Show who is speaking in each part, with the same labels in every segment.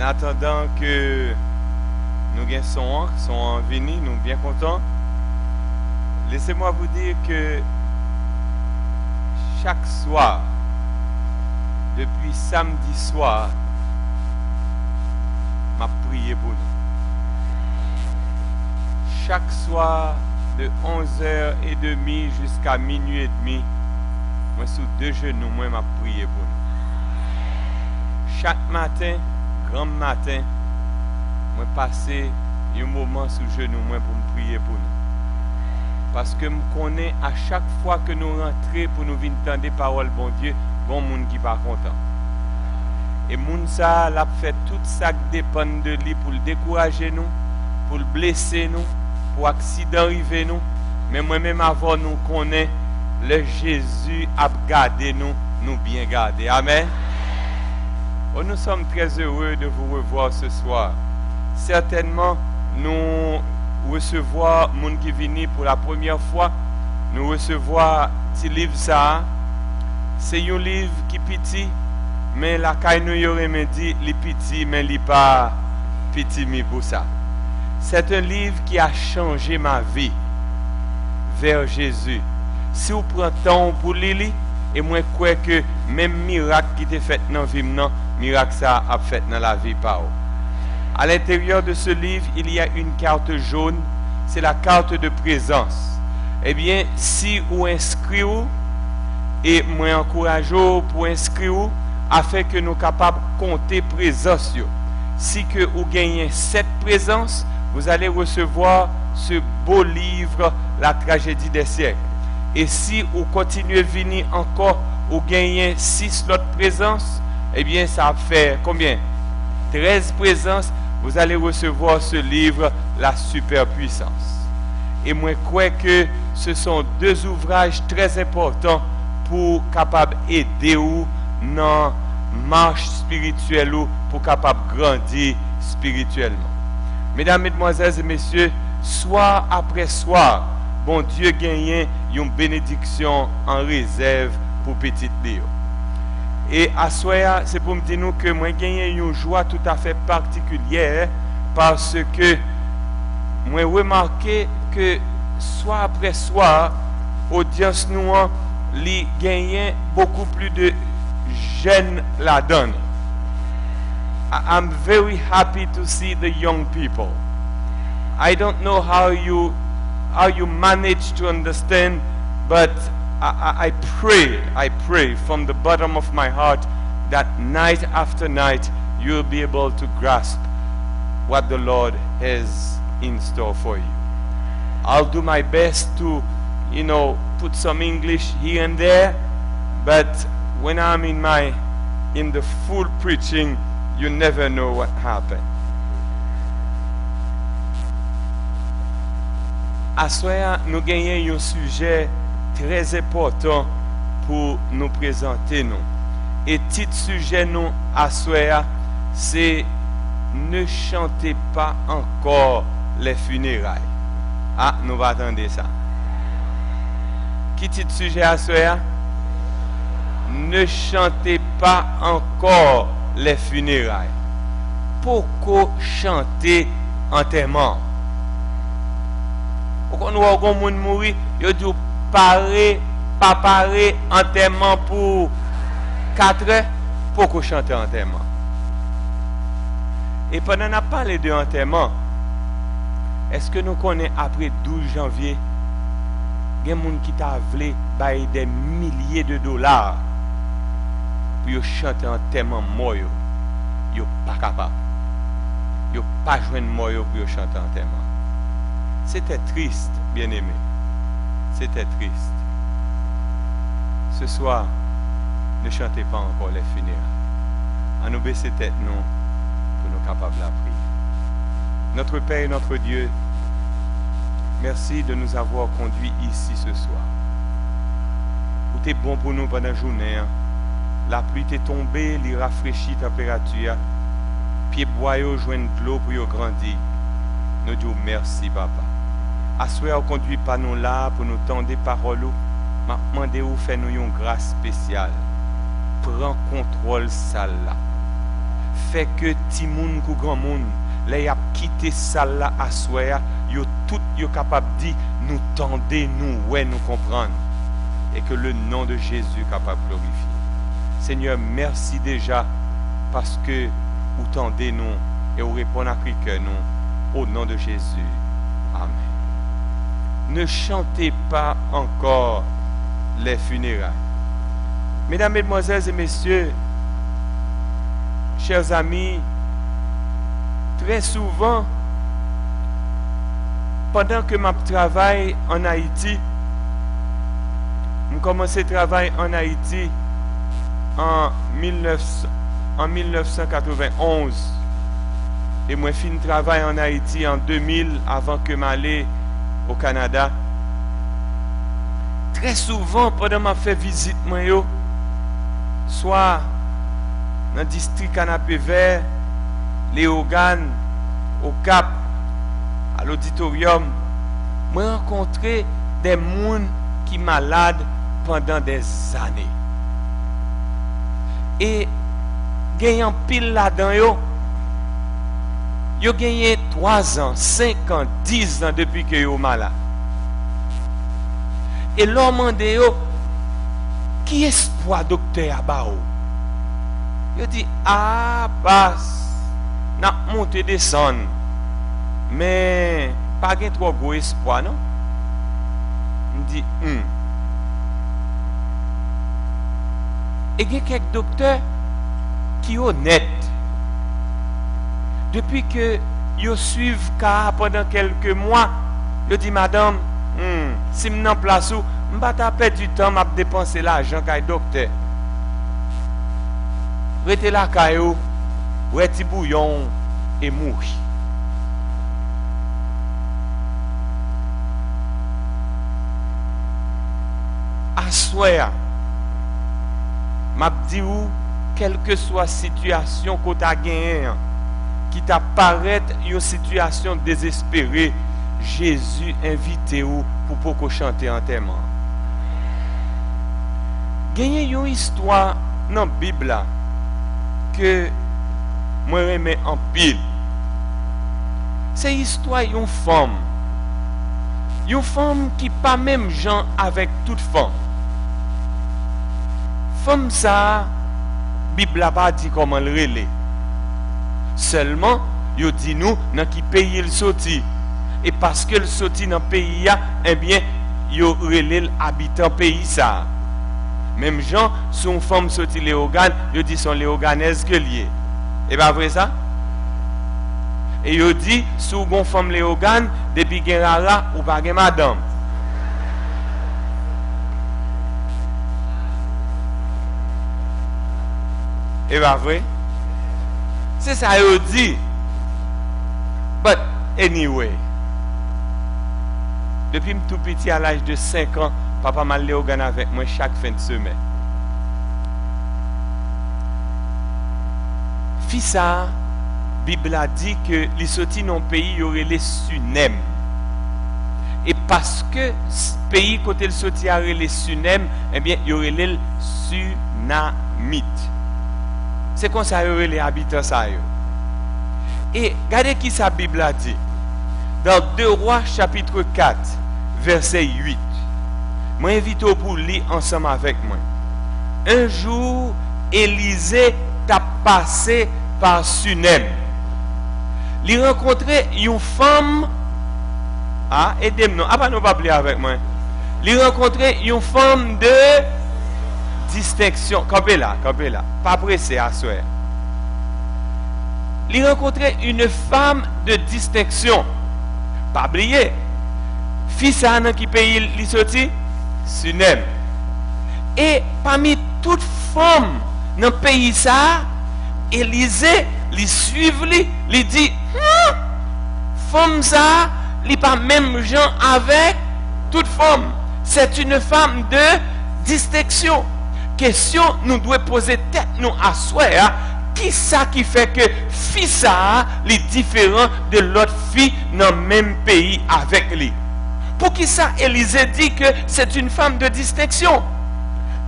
Speaker 1: attendant que nous gagnons son venu, nous sommes bien contents. Laissez-moi vous dire que chaque soir, depuis samedi soir, m'a prié pour nous. Chaque soir, de 11h30 jusqu'à minuit et demi, moi sous deux genoux, moi m'a prié pour nous. Chaque matin, grand matin, moi passé un moment sous genoux moi pour me prier pour nous. Parce que je connais à chaque fois que nous rentrons pour nous venir entendre des paroles, bon Dieu, bon monde qui pas content. Et moun ça l'a fait tout ça qui dépend de lui pour le décourager nous, pour le blesser nous, pour accident arriver nous. Mais moi-même avant nous connaît le Jésus a gardé nous, nous bien garder. Amen. Oh, nous sommes très heureux de vous revoir ce soir. Certainement, nous recevoir moun qui vient pour la première fois, nous recevoir ce livre ça. C'est un livre qui petit, mais la caille nous aurait me dit les petit, mais il pas petit mi pour ça. C'est un livre qui a changé ma vie vers Jésus. Si vous prenez temps pour lire, et moi je crois que même miracle qui était fait dans la vie, miracle ça a fait dans la vie par vous. À l'intérieur de ce livre, il y a une carte jaune, c'est la carte de présence. Eh bien, si vous inscrivez, et moi encourage pour inscrire, afin que nous soyons capables de compter présence. Si que vous gagnez 7 présences, vous allez recevoir ce beau livre, La tragédie des siècles. Et si vous continuez à venir encore, vous gagnez 6 autres présences, eh bien ça fait combien? 13 présences, vous allez recevoir ce livre, La superpuissance. Et moi, je crois que ce sont deux ouvrages très importants pour capable aider vous dans la marche spirituelle ou pour capable grandir spirituellement. Mesdames, Mesdemoiselles et Messieurs, soir après soir, bon Dieu gagne une bénédiction en réserve pour petite Léo. Et à soir, c'est pour me dire que moi gagne une joie tout à fait particulière parce que moi remarqué que soir après soir, audience nous li gagne beaucoup plus de jeunes la donne. I'm very happy to see the young people. I don't know how you manage to understand, but I pray from the bottom of my heart that night after night you'll be able to grasp what the Lord has in store for you. I'll do my best to, put some English here and there, but when I'm in the full preaching, you never know what happened. À soir, nous gagnons un sujet très important pour nous présenter nous. Et titre sujet nous à soir, c'est ne chantez pas encore les funérailles. Ah, nous va attendre ça. Qui titre sujet à soir? Ne chantez pas encore les funérailles. Pourquoi chanter enterrement? Pourquoi nous avons des gens mourir, ils disent pas parer enterrement pour 4 heures? Pourquoi chanter enterrement? Et pendant qu'on a parlé de enterrement, est-ce que nous connaissons après 12 janvier, il y a des gens qui t'a voulu payer des milliers de dollars pour chanter enterrement mort? Ils ne sont pas capables. Ils n'ont pas joué de mort pour chanter enterrement. C'était triste, bien-aimé. C'était triste. Ce soir, ne chantez pas encore les funérailles. À nous baisser tête, nous, pour nous capables de la prier. Notre Père et notre Dieu, merci de nous avoir conduits ici ce soir. Vous êtes bon pour nous pendant la journée. La pluie est tombée, il rafraîchit la température. Pieds boyaux joignent de l'eau pour grandir. Nous disons merci, Papa. Assoir, conduit pas nous là pour nous tendre des paroles. M'a demandé où faire nous une grâce spéciale. Prends contrôle ça là. fait que ti moun kou grand moun, les a quitté salle là à soir, yo tout yo capable dit nous tendez nous ouais nous comprendre et que le nom de Jésus capable glorifier. Seigneur, merci déjà parce que vous tendez nous et vous répondez à cri nous au nom de Jésus. Amen. Ne chantez pas encore les funérailles. Mesdames, Mesdemoiselles et Messieurs, chers amis, très souvent, pendant que je travaille en Haïti, je commencé à travailler en Haïti en 1991 et moi fini travail en Haïti en 2000 avant que m'aller au Canada. Très souvent pendant ma fait visite moi yo, soit dans le district Canapé Vert, les organes au Cap, à l'auditorium, moi rencontré des gens qui sont malades pendant des années. Et gagnant pile là-dedans yo gagné 3 ans, 5 ans, 10 ans depuis que yo malade. Et l'homme demande yo qui espoir docteur Abao. Yo dit ah passe n'a monter descendre. Mais pas gain trop gros espoir non. On dit Et il y a quelques docteurs qui sont honnêtes. Depuis que ils suivent cas pendant quelques mois, ils disent madame, si je suis en place où, je ne vais pas perdre du temps à dépenser l'argent avec le docteur. Restez là, caillou, restez bouillon et mourir. Assoya. M'a dit ou quelle que soit la situation que tu as gagnée, qui t'apparaît une situation désespérée, Jésus invite ou pour chanter en témoin. Gagner une histoire dans la Bible que moi j'aime en pile. C'est l'histoire d'une femme. Une femme qui pas même gens avec toute femme. Femme ça, Bible n'a pas dit comment le relais. Seulement, il dit nous dans qui pays il sorti. Et parce que le sorti dans le pays, eh bien, il relais l'habitant pays ça. Même gens, si une femme sorti les organes, il dit sont les organaises que liées. Et pas vrai ça? Et il dit, si une femme les organes, depuis qu'il y a là, ou pas madame. Et pas vrai? C'est ça qu'il dit. But anyway, depuis tout petit à l'âge de 5 ans, papa m'a allé au Ghana avec moi chaque fin de semaine. Fils ça, Bible a dit que les sortis dans le pays, il y aurait les Sunem. Et parce que ce pays côté le sorti a les Sunem, eh bien, il y aurait les Sunamites. C'est comme ça qu'il y aurait les habitants ça. Et regardez qui sa Bible a dit. Dans 2 Rois chapitre 4, verset 8. Moi invite pour lire ensemble avec moi. Un jour, Élisée t'a passé par Sunem. Il rencontrait une femme. Ah, aidez-moi. Ah, pas nous pas parler avec moi. Il rencontrait une femme de distinction. Campez là. Pas pressé à soi. Il rencontrait une femme de distinction. Pas oublier. Fils à qui pays il sorti? Sunem. Et parmi toutes femmes dans le pays ça, Élisée li suivre li dit femme ça li pas même gens avec toute femme, c'est une femme de distinction. Question nous doit poser tête nous à soi, qui ça qui fait que fille ça li différent de l'autre fille dans le même pays avec lui? Pour qui ça Élisée dit que c'est une femme de distinction?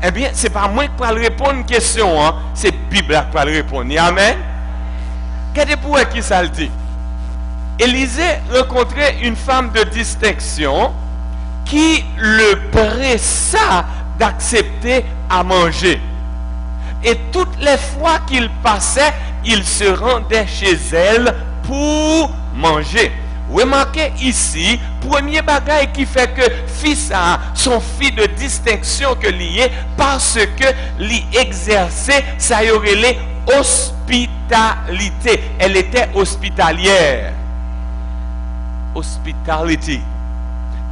Speaker 1: Eh bien, c'est pas moi qui vais répondre à une question, c'est la Bible qui va répondre. Amen. Regardez pour qui ça le dit. Élisée rencontrait une femme de distinction qui le pressa d'accepter à manger. Et toutes les fois qu'il passait, il se rendait chez elle pour manger. Remarquez ici, premier bagage qui fait que fils a son fils de distinction que lié parce que l'y exerçait, ça y aurait l'hospitalité. Elle était hospitalière. Hospitality.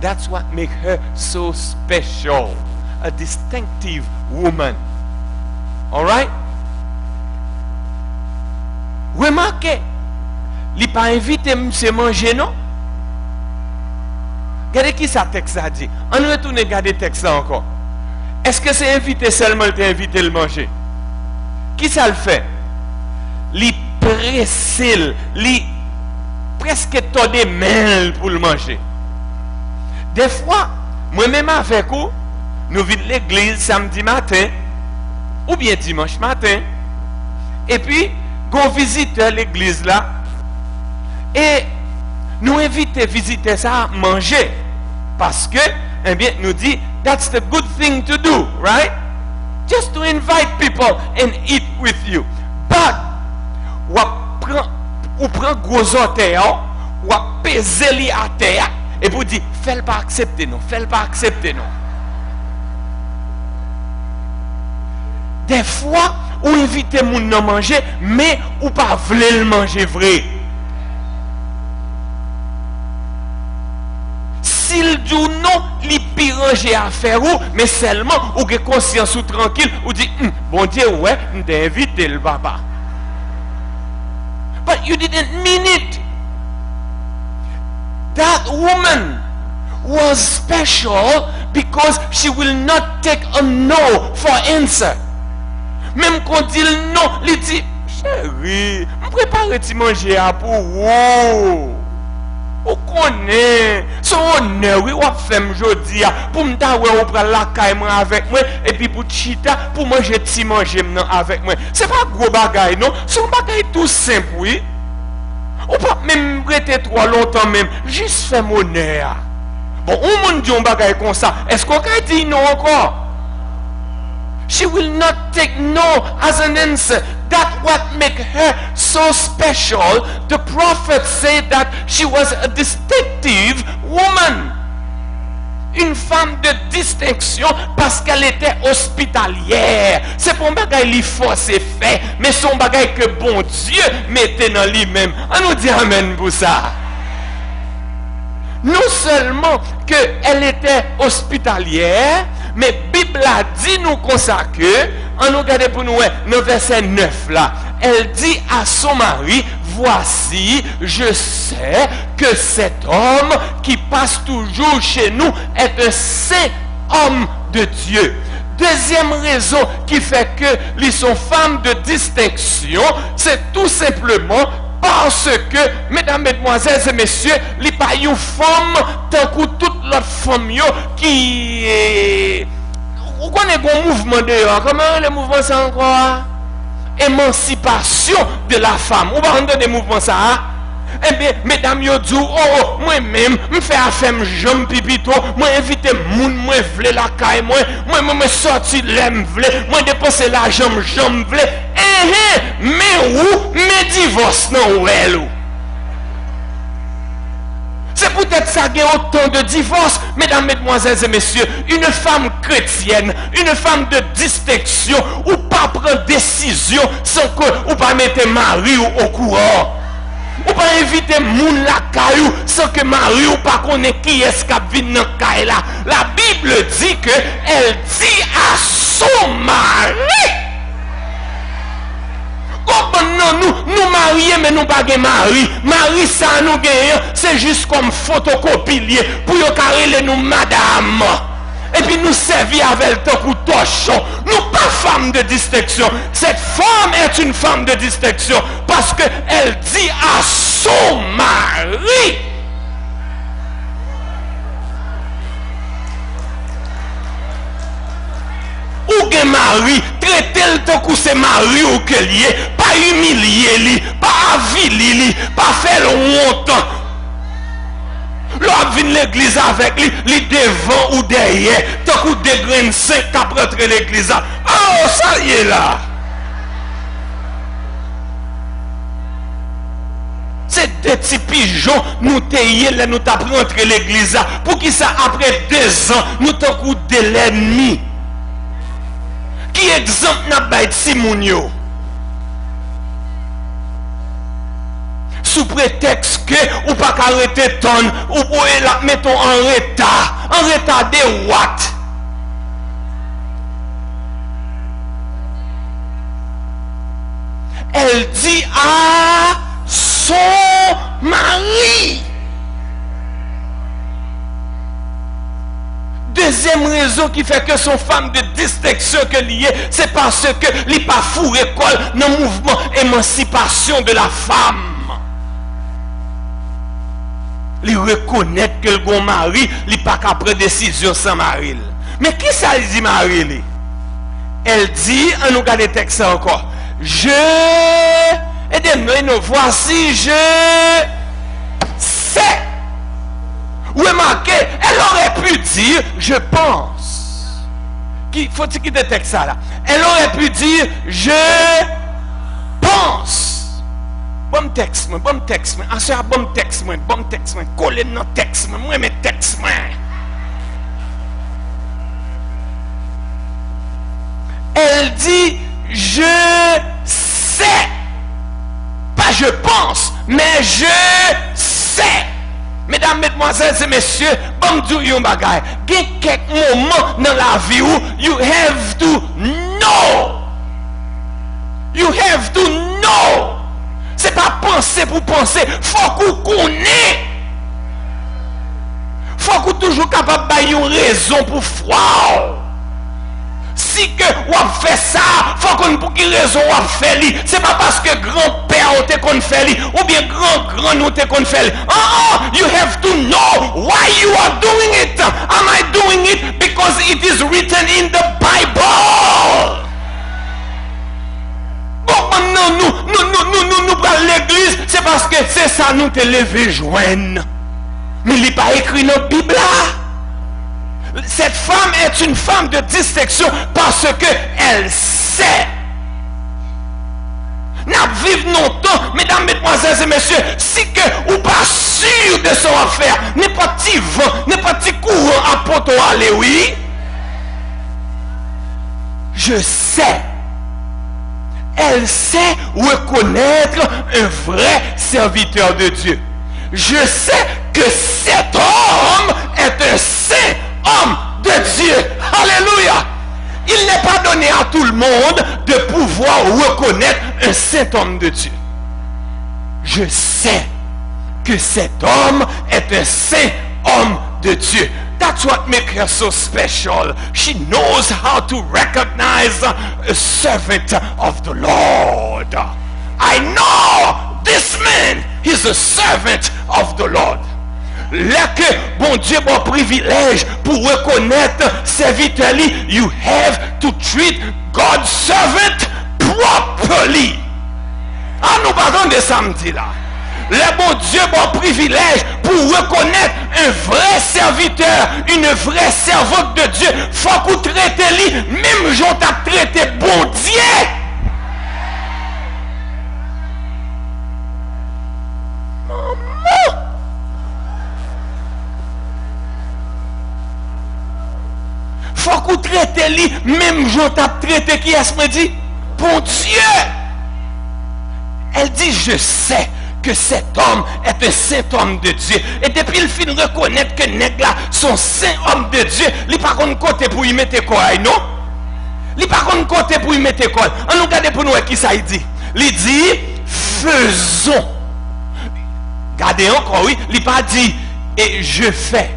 Speaker 1: That's what makes her so special. A distinctive woman. All right? Remarquez, il n'a pas invité monsieur manger, non? Regardez qui ça texte a dit. On retourne regarder le texte là encore. Est-ce que c'est invité seulement il t'a invité le manger? Qui ça le fait? Il presse, il presque tonné main pour le manger. Des fois, moi-même avec vous, nous venons de l'église samedi matin, ou bien dimanche matin, et puis, on visite l'église là, et nous invitons visiter ça à manger. Parce que, eh bien, nous dit, that's the good thing to do, right? Just to invite people and eat with you. But, ou prend gros orteil, ou peser li à terre, et vous dit, fais-le pas accepter, non, fais-le pas accepter, non. Des fois, ou inviter moun à manger, mais ou pas vle le manger vrai. S'il dit non, il peut ranger à faire ou, mais seulement ou que conscience ou tranquille, ou dit, bon Dieu, ouais, m't'a invité le papa. But you didn't mean it. That woman was special because she will not take a no for answer. Même quand il dit non, il dit, chérie, je prépare de manger à pour vous. Vous connaissez, son honneur, oui, on fait aujourd'hui, pour me dire, on prend la caille avec moi, et puis pour chita, pour manger petit manger avec moi. C'est pas gros bagaille, non? C'est un bagaille tout simple, oui. Ou pas même rester trop longtemps même, juste faire mon honneur. Bon, on me dit un bagaille comme ça, est-ce qu'on peut dire non encore? She will not take no as an answer. That's what makes her so special. The prophet said that she was a distinctive woman. Une femme de distinction parce qu'elle était hospitalière. C'est pour un bagage qui force et fait, mais son bagage que bon Dieu mettait dans lui-même. On nous dit amen pour ça. Non seulement qu'elle était hospitalière, mais Bible a dit nous comme ça que, on nous regarde pour nous, dans le verset 9 là, elle dit à son mari, voici, je sais que cet homme qui passe toujours chez nous est un saint homme de Dieu. Deuxième raison qui fait que les sont femmes de distinction, c'est tout simplement parce que, mesdames, mesdemoiselles et messieurs, les pas une femme, tant que toute l'autre femme qui est... Vous connaissez un mouvement dehors? Comment le mouvement c'est encore? Émancipation de la femme. Vous parlez de mouvement ça? Eh bien, mesdames, yo dit, oh, moi-même, je fais affaire, j'aime pipito, moi invite moun, moi vle la caille, moi sorti l'aime vle, moi dépenser l'argent, j'aime vle. Mais où, mais divorce non, ou elle ou? C'est peut-être ça qu'il y a autant de divorces, mesdames, mesdemoiselles et messieurs. Une femme chrétienne, une femme de distinction, ou pas prendre décision sans que, ou pas mettre mari au courant. Ou pas inviter moun la caillou sans que mari ou pas connaît qui est-ce qui vient dans caille là. La Bible dit que elle dit à son mari. Non, nous mariés, mais nous pas de mari. Mari, ça nous gagne, c'est juste comme photocopie pour y carrer nous madame. Et puis nous servir avec le temps pour torchon. Nous pas femme de distinction. Cette femme est une femme de distinction parce qu'elle dit à son mari. Ou gen mari, traitez le temps que c'est mari ou que lié, pas
Speaker 2: humilier lui, pas aviler lui, pas faire honte. L'homme vient l'église avec lui devant ou derrière, tant qu'on dégraine 5 après rentrer l'église. Oh, ça y est là. C'est des petits pigeons, nous taillons là, nous t'apprenons rentrer l'église. Pour qui ça, après 2 ans, nous t'avons de l'ennemi. Qui exemple n'a pas été Simonio? Sous prétexte que ou pas arrêter ton ou la mettons en retard de what? Elle dit à son mari. Deuxième raison qui fait que son femme de distinction que lié, c'est parce que n'est pas fou école dans le mouvement émancipation de la femme. Il reconnaît que le bon mari, il n'est pas qu'à prendre décision sans mari. Mais qui ça dit mari? Elle dit, on nous regarde le texte encore. Aidez-nous, voici, je sais. Remarquez, elle aurait pu dire, je pense. Faut-il quitter le texte là? Elle aurait pu dire, je pense. Bon texte, bon texte, ensuite bon texte, collez dans texte, moi mes textes. Elle dit, je sais. Pas je pense, mais je sais. Mesdames, mesdemoiselles et messieurs, bon Dieu, yon bagay. Il y a quelques moments dans la vie où you have to know. You have to know. C'est pas penser pour penser. Faut qu'on connaisse. Faut qu'on toujours capable de donner une raison pour froid. Si que on fait ça, faut qu'on pour quelle raison on fait li. C'est pas parce que grand-père ou te qu'on fait li ou bien grand-grand nous te qu'on fait li. You have to know why you are doing it. Am I doing it because it is written in the Bible? Bon, nous prenons l'église, c'est parce que c'est ça nous te lever joindre. Mais il n'est pas écrit dans la Bible là. Cette femme est une femme de distinction parce qu'elle sait. Nous vivons longtemps, mesdames, mesdemoiselles et messieurs, si que ou pas sûr de son affaire, n'est pas petit vent, n'est pas petit courant à poto aller, oui. Je sais. Elle sait reconnaître un vrai serviteur de Dieu. Je sais que cet homme est un saint homme de Dieu. Alléluia. Il n'est pas donné à tout le monde de pouvoir reconnaître un saint homme de Dieu. Je sais que cet homme est un saint homme de Dieu. That's what makes her so special. She knows how to recognize a servant of the Lord. I know this man is a servant of the Lord. Là que bon Dieu bon privilège pour reconnaître serviteur, you have to treat God's servant properly. Ah, nous parlons de samedi là. Le bon Dieu bon privilège pour reconnaître un vrai serviteur, une vraie servante de Dieu. Faut qu'on traite lui même j'en t'a traité bon Dieu. Maman. Faut qu'on traite lui même j'en t'a traité qui est-ce me dit bon Dieu. Elle dit je sais que cet homme est un saint homme de Dieu. Et depuis il finit de reconnaître que nèg là son saint homme de Dieu, il pas qu'on côté pour y mettre quoi, non? Il pas qu'on côté pour y mettre quoi. On nous regarde pour nous qui ça il dit. Il dit faisons. Regardez encore oui, il pas dit et je fais.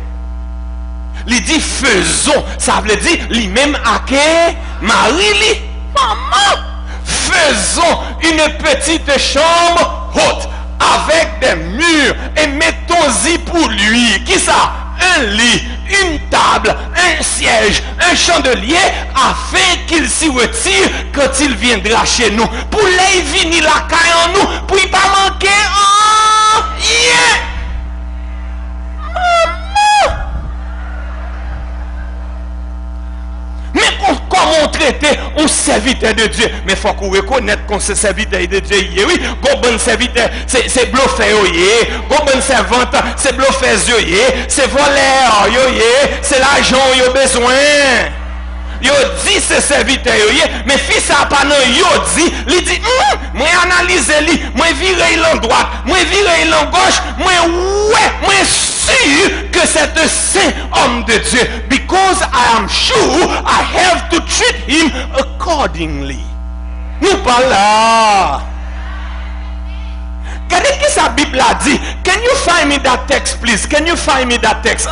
Speaker 2: Il dit faisons, ça veut dire lui-même à que Marie li maman faisons une petite chambre haute avec des murs et mettons-y pour lui. Qui ça? un lit, une table, un siège, un chandelier, afin qu'il s'y retire quand il viendra chez nous. Pour les venir la caille en nous, pour y pas manquer rien. Mais comment on traite un serviteur de Dieu? Mais il faut qu'on reconnaisse qu'on se serviteur de Dieu. Oui, un bon serviteur, c'est bluffé, un bon servante, c'est bluffé, c'est voleur, c'est l'argent, il a besoin. Yo dit ce serviteur, mais fils a pas non, yo dit, il dit, moi analyser lui, moi virer l'en droite, moi virer l'en gauche, moi sûr que c'est un saint homme de Dieu, because I am sure I have to treat him accordingly. Nous pas là. Regardez ce que sa Bible a dit. Can you find me that text, please? Can you find me that text?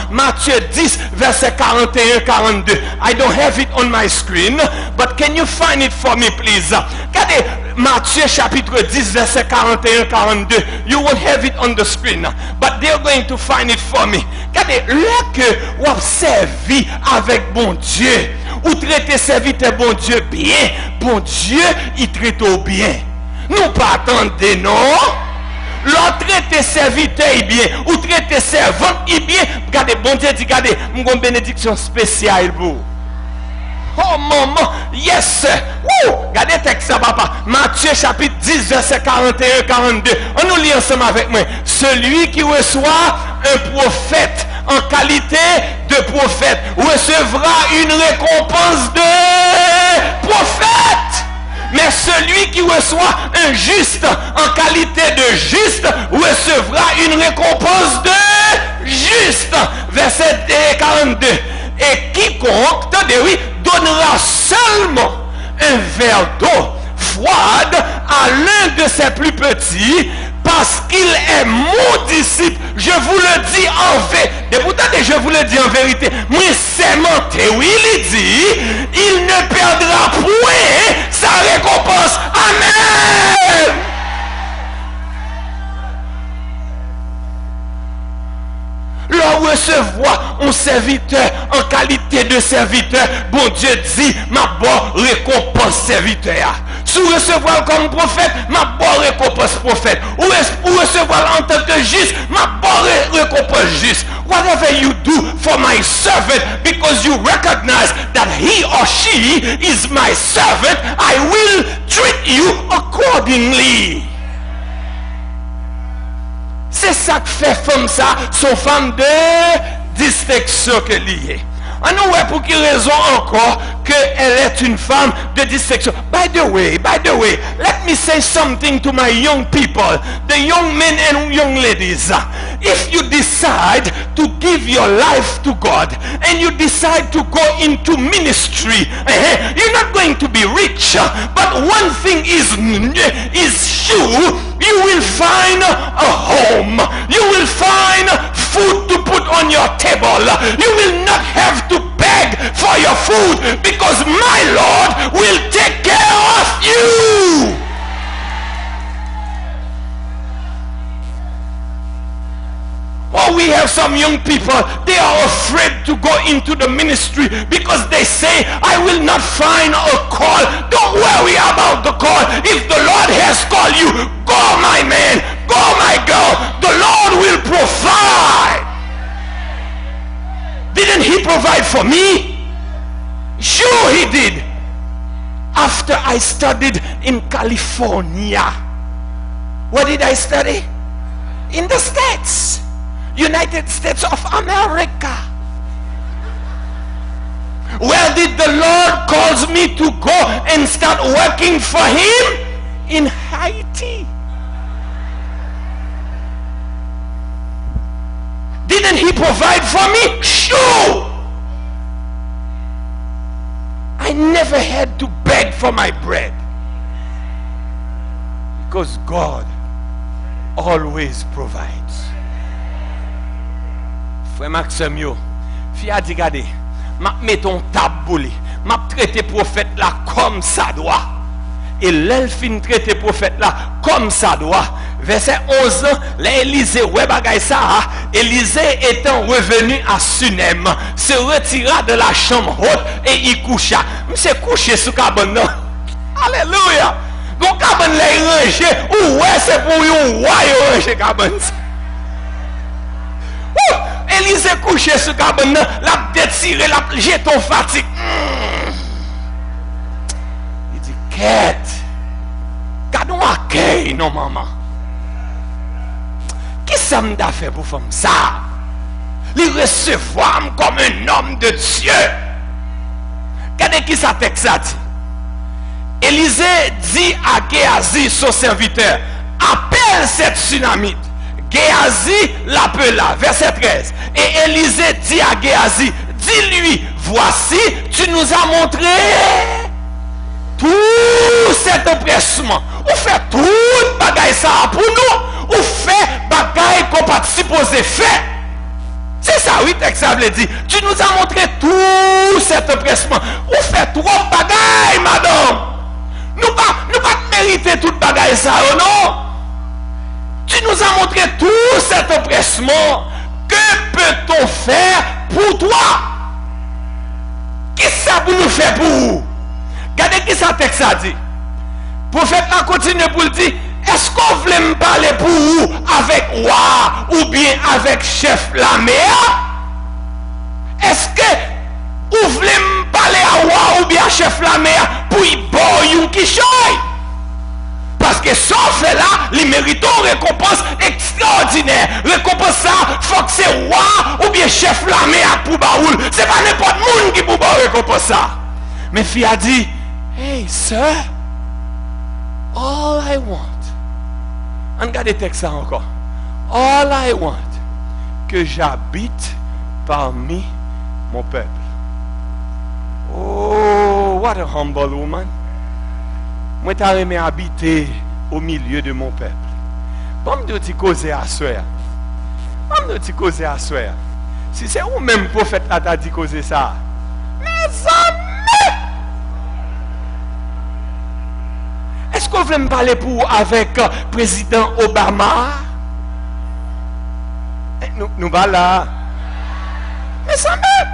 Speaker 2: Matthieu 10, verset 41-42. I don't have it on my screen, but can you find it for me, please? Regardez Matthieu chapitre 10, verset 41-42. You won't have it on the screen, but they're going to find it for me. Regardez, là que vous observez avec bon Dieu, ou traitez serviteur bon Dieu bien, bon Dieu, il traite au bien. Nous pas attendre, non? L'autre traite serviteur bien, ou traite servante bien. Regardez, bon Dieu dit, regardez, j'ai une bénédiction spéciale pour vous. Oh maman, yes! Woo! Regardez le texte, papa. Matthieu chapitre 10, verset 41-42. On nous lit ensemble avec moi. Celui qui reçoit un prophète en qualité de prophète recevra une récompense de prophète. Mais celui qui reçoit un juste en qualité de juste recevra une récompense de juste. Verset 42. Et quiconque, donnera seulement un verre d'eau froide à l'un de ses plus petits, parce qu'il est mon disciple. Je vous le dis en vérité. Je vous le dis en vérité. Moi, c'est menté. Oui, il dit, il ne perdra point sa récompense. Amen. L'on recevoir un serviteur en qualité de serviteur, bon Dieu dit, ma bonne récompense serviteur. Si vous recevoir comme prophète, ma bonne récompense prophète. Ou recevoir en tant que juste, ma bonne récompense juste. Whatever you do for my servant, because you recognize that he or she is my servant, I will treat you accordingly. C'est ça que fait femme ça, son femme de distinction que liée. On nous voit pour quelle raison encore qu'elle est une femme de distinction. By the way, let me say something to my young people, the young men and young ladies. If you decide to give your life to God and you decide to go into ministry, you're not going to be rich, but one thing is sure, you will find a home, you will find food to put on your table, you will not have to beg for your food, because my Lord will take care of you. Oh, we have some young people, they are afraid to go into the ministry because they say, I will not find a call. Don't worry about the call. If the Lord has called you, go my man, go my girl. The Lord will provide. Didn't he provide for me? Sure he did. After I studied in California. Where did I study? In the States. United States of America. Where did the Lord cause me to go and start working for him? In Haiti. Didn't he provide for me? Sure. I never had to beg for my bread. Because God always provides. Frère Maxime yo, fi a dit gade, m'a met ton tabouli, m'a traité prophète là comme ça doit. Et l'elfine traité prophète là comme ça doit. verset 11, là Élisée, ouais bagaille ça, Élisée étant revenu à Sunem, se retira de la chambre haute et y coucha. Monsieur couché sous cabane. Alléluia. Donc cabane l'a rangé, ou ouais c'est pour yon roi ranger cabane. Élisée couché sous cabane, l'a détiré, l'a jeton fatigue. Il dit quête. Gardons accueil non maman. Qui ça m'a fait pour faire ça? Il recevoir comme un homme de Dieu. Regardez qui ça texte ça dit. Élisée dit à Géasi, son serviteur, appelle cette tsunamite. Géasi l'appela, verset 13. Et Élisée dit à Géasi, dis-lui, voici, tu nous as montré tout cet oppressement. Ou fait tout bagaille ça pour nous. Ou fait bagaille qu'on pas supposé faire. C'est ça, oui, texte ça veut dire. Tu nous as montré tout cet oppressement. Ou fait trop bagaille, madame. Nous pas mériter toute bagaille ça, non? Tu nous as montré tout cet oppressement. Que peut-on faire pour toi? Qu'est-ce que ça pour nous faire pour vous? Regardez qui ça texte ça dit. Prophète a continué pour le dire. Est-ce qu'on voulait me parler pour vous avec roi ou bien avec chef la mer? Est-ce que vous voulez me parler à roi ou bien chef la mer pour y boire qui choye? Parce que ça fait là, les méritons récompense extraordinaire. Récompense ça, faut que c'est roi ou bien chef la mer pour baoul. C'est pas n'importe monde qui peut récompense ça. Mais fille a dit, hey sir, all I want. Regardez le texte encore. All I want, que j'habite parmi mon peuple. Oh, what a humble woman. Moi, t'as aimé habiter au milieu de mon peuple. Bon, me dit causer à soir. Bon, me dit causer à soir. Si c'est vous même prophète là t'a dit causer ça. Mes amis! Est-ce qu'on veut me parler pour avec président Obama? Nous va là. Mais ça même.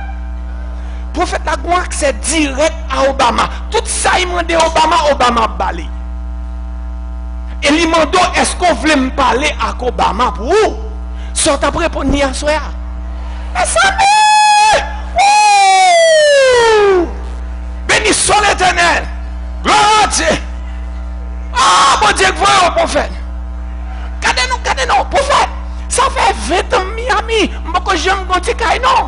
Speaker 2: Prophète la a accès direct à Obama. Tout ça, il m'a dit Obama balé. Et il m'a dit, est-ce qu'on veut me parler à Obama pour vous? Sort après pour n'y asseoir. Mais ça même. Béni soit l'Éternel. Gloire à Dieu. Ah, bon Dieu, voyons, prophète. Regardez-nous, prophète. Ça fait 20 ans Miami. Je j'aime quand tu non.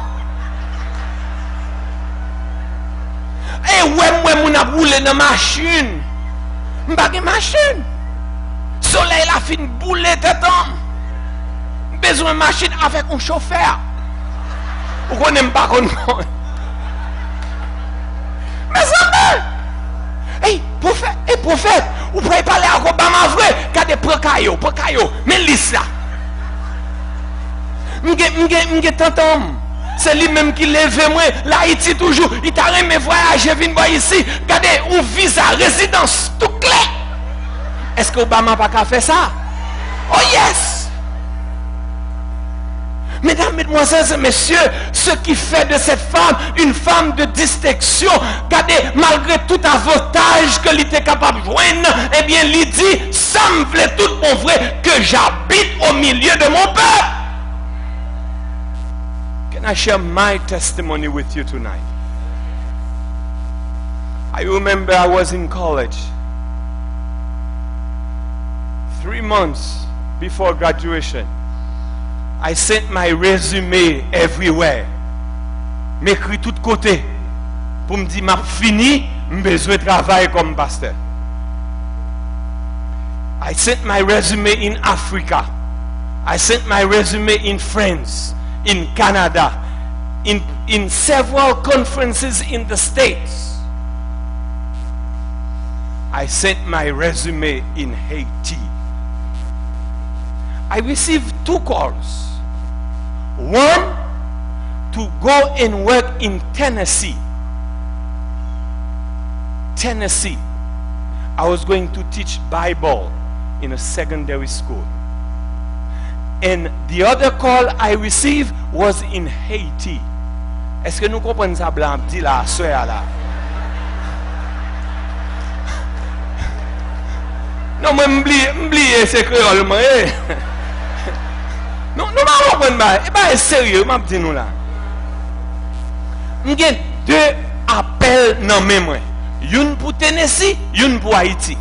Speaker 2: Et ouais, mon a roulé dans ma machine. Je n'ai pas de machine. Soleil la fin boulé tête homme. Besoin de machine avec un chauffeur. Ou qu'on n'aime pas qu'on. Mais ça me. Hey, prophète, vous pouvez parler à Obama vrai, quand des procaillots, mais lisse là. M'ge t'entends. C'est lui-même qui lève moi, l'Haïti toujours, il t'a remis voyager, vient voir ici, regardez, ou visa, résidence, tout clair. Est-ce que Obama n'a pas fait ça? Oh yes! Mesdames, mesdemoiselles et messieurs, ce qui fait de cette femme une femme de distinction, regardez, malgré tout avantage que l'était capable de joindre, eh bien, il dit, ça me plaît tout mon vrai que j'habite au milieu de mon peuple. Can I share my testimony with you tonight? I remember I was in college. 3 months before graduation, I sent my resume everywhere. M'écrit tout côté pour me dire m'a fini, j'ai besoin de travailler comme pasteur. I sent my resume in Africa. I sent my resume in France, in Canada, in several conferences in the States. I sent my resume in Haiti. I received 2 calls. One, to go and work in Tennessee. I was going to teach Bible in a secondary school. And the other call I received was in Haiti. Est-ce que nous comprenons ça, blanc, dit la soeur là? Non, moi, m'oublier c'est créole, moi. Non, nous ne comprenons pas. Et bien, sérieux, je dis nous là. J'ai deux appels dans mes mains. Une pour Tennessee, une pour Haïti.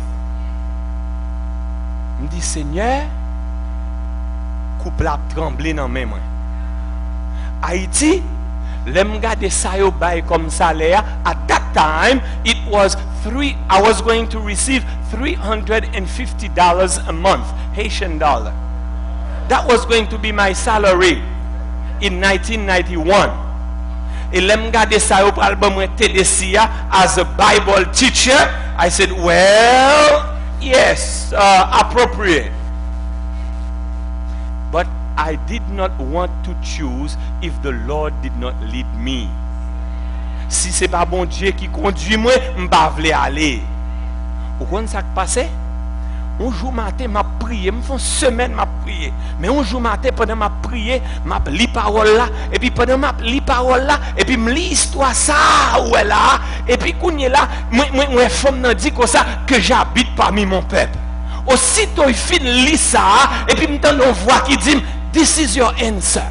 Speaker 2: Je dis, Seigneur, couple a tremblé dans mes mains. Haïti, l'em gade sa yo bay comme salaire. At that time, I was going to receive $350 a month, Haitian dollar. That was going to be my salary in 1991. Et l'em gade sa yo pral ba mwen Tennessee as a Bible teacher. I said, well, yes, appropriate. But I did not want to choose if the Lord did not lead me. Si c'est pas bon Dieu qui conduit moi, m'pa vle aller. Vous comprenez ça qui passait? Un jour matin, m'a prié, me font semaine m'a prié. Mais un jour matin pendant m'a prié, m'a li parole là et puis pendant m'a li parole là et puis me li histoire ça ouais là et puis kounye là, moi femme nan dit comme ça que j'habite parmi mon peuple. Aussitôt il fin li ça et puis m'entend une voix qui dit this is your answer.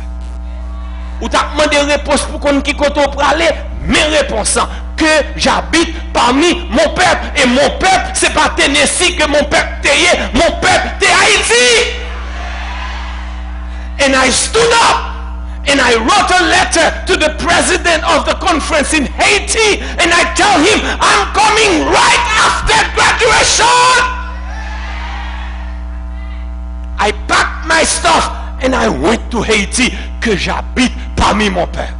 Speaker 2: Ou t'as demandé réponse pour qu'on qui côté pour aller, mes réponses que j'habite parmi mon peuple et mon peuple c'est pas Tennessee que mon peuple t'est, mon peuple t'est Haïti. And I stood up and I wrote a letter to the president of the conference in Haiti and I tell him I'm coming right after graduation. I packed my stuff and I went to Haiti que j'habite parmi mon peuple.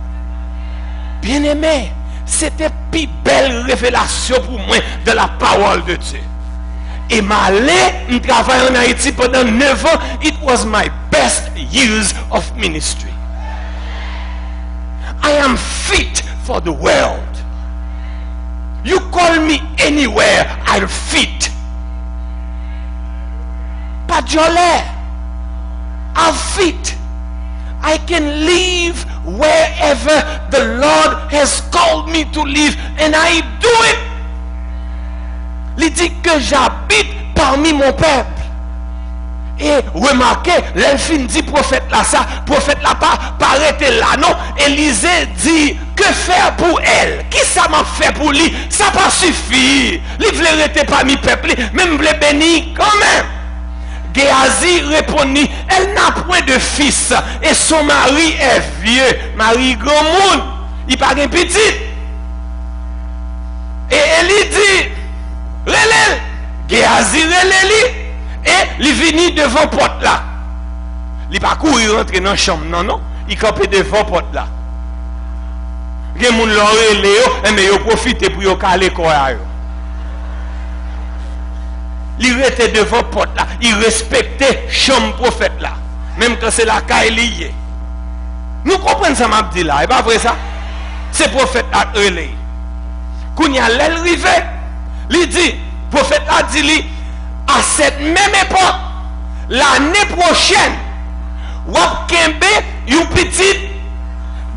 Speaker 2: Bien aimé, c'était la plus belle révélation pour moi de la parole de Dieu. Et je travaille en Haïti pendant 9 ans. It was my best years of ministry. I am fit for the world. You call me anywhere, I'll fit. Pas de jolie. I'm fit. I can live wherever the Lord has called me to live and I do it. Il dit que j'habite parmi mon peuple. Et remarquez, l'enfin dit prophète là ça, prophète là pas arrêté là non. Élisée dit que faire pour elle? Qui ça m'a fait pour lui? Ça pas suffit. Il voulait rester parmi peuple, même voulait bénir quand même. Géasi répondit, elle n'a point de fils et son mari est vieux. Mari grand monde, il pas un petit. Et elle dit, relève. Géasi relève et il vient devant porte là. Il pas courir rentrer dans la chambre non non, il campait devant porte là. Les gens l'ont relève mais ils profitent pour yo caler quoi yo. Il était devant porte là, il respectait chambre prophète là, même quand c'est la caille liée. Nous comprenons ça m'a dit là, et pas vrai ça? C'est prophète là relé. Quand il y a l'arrivée, il dit, prophète là dit lui, à cette même époque, l'année prochaine, wap kembe yon petit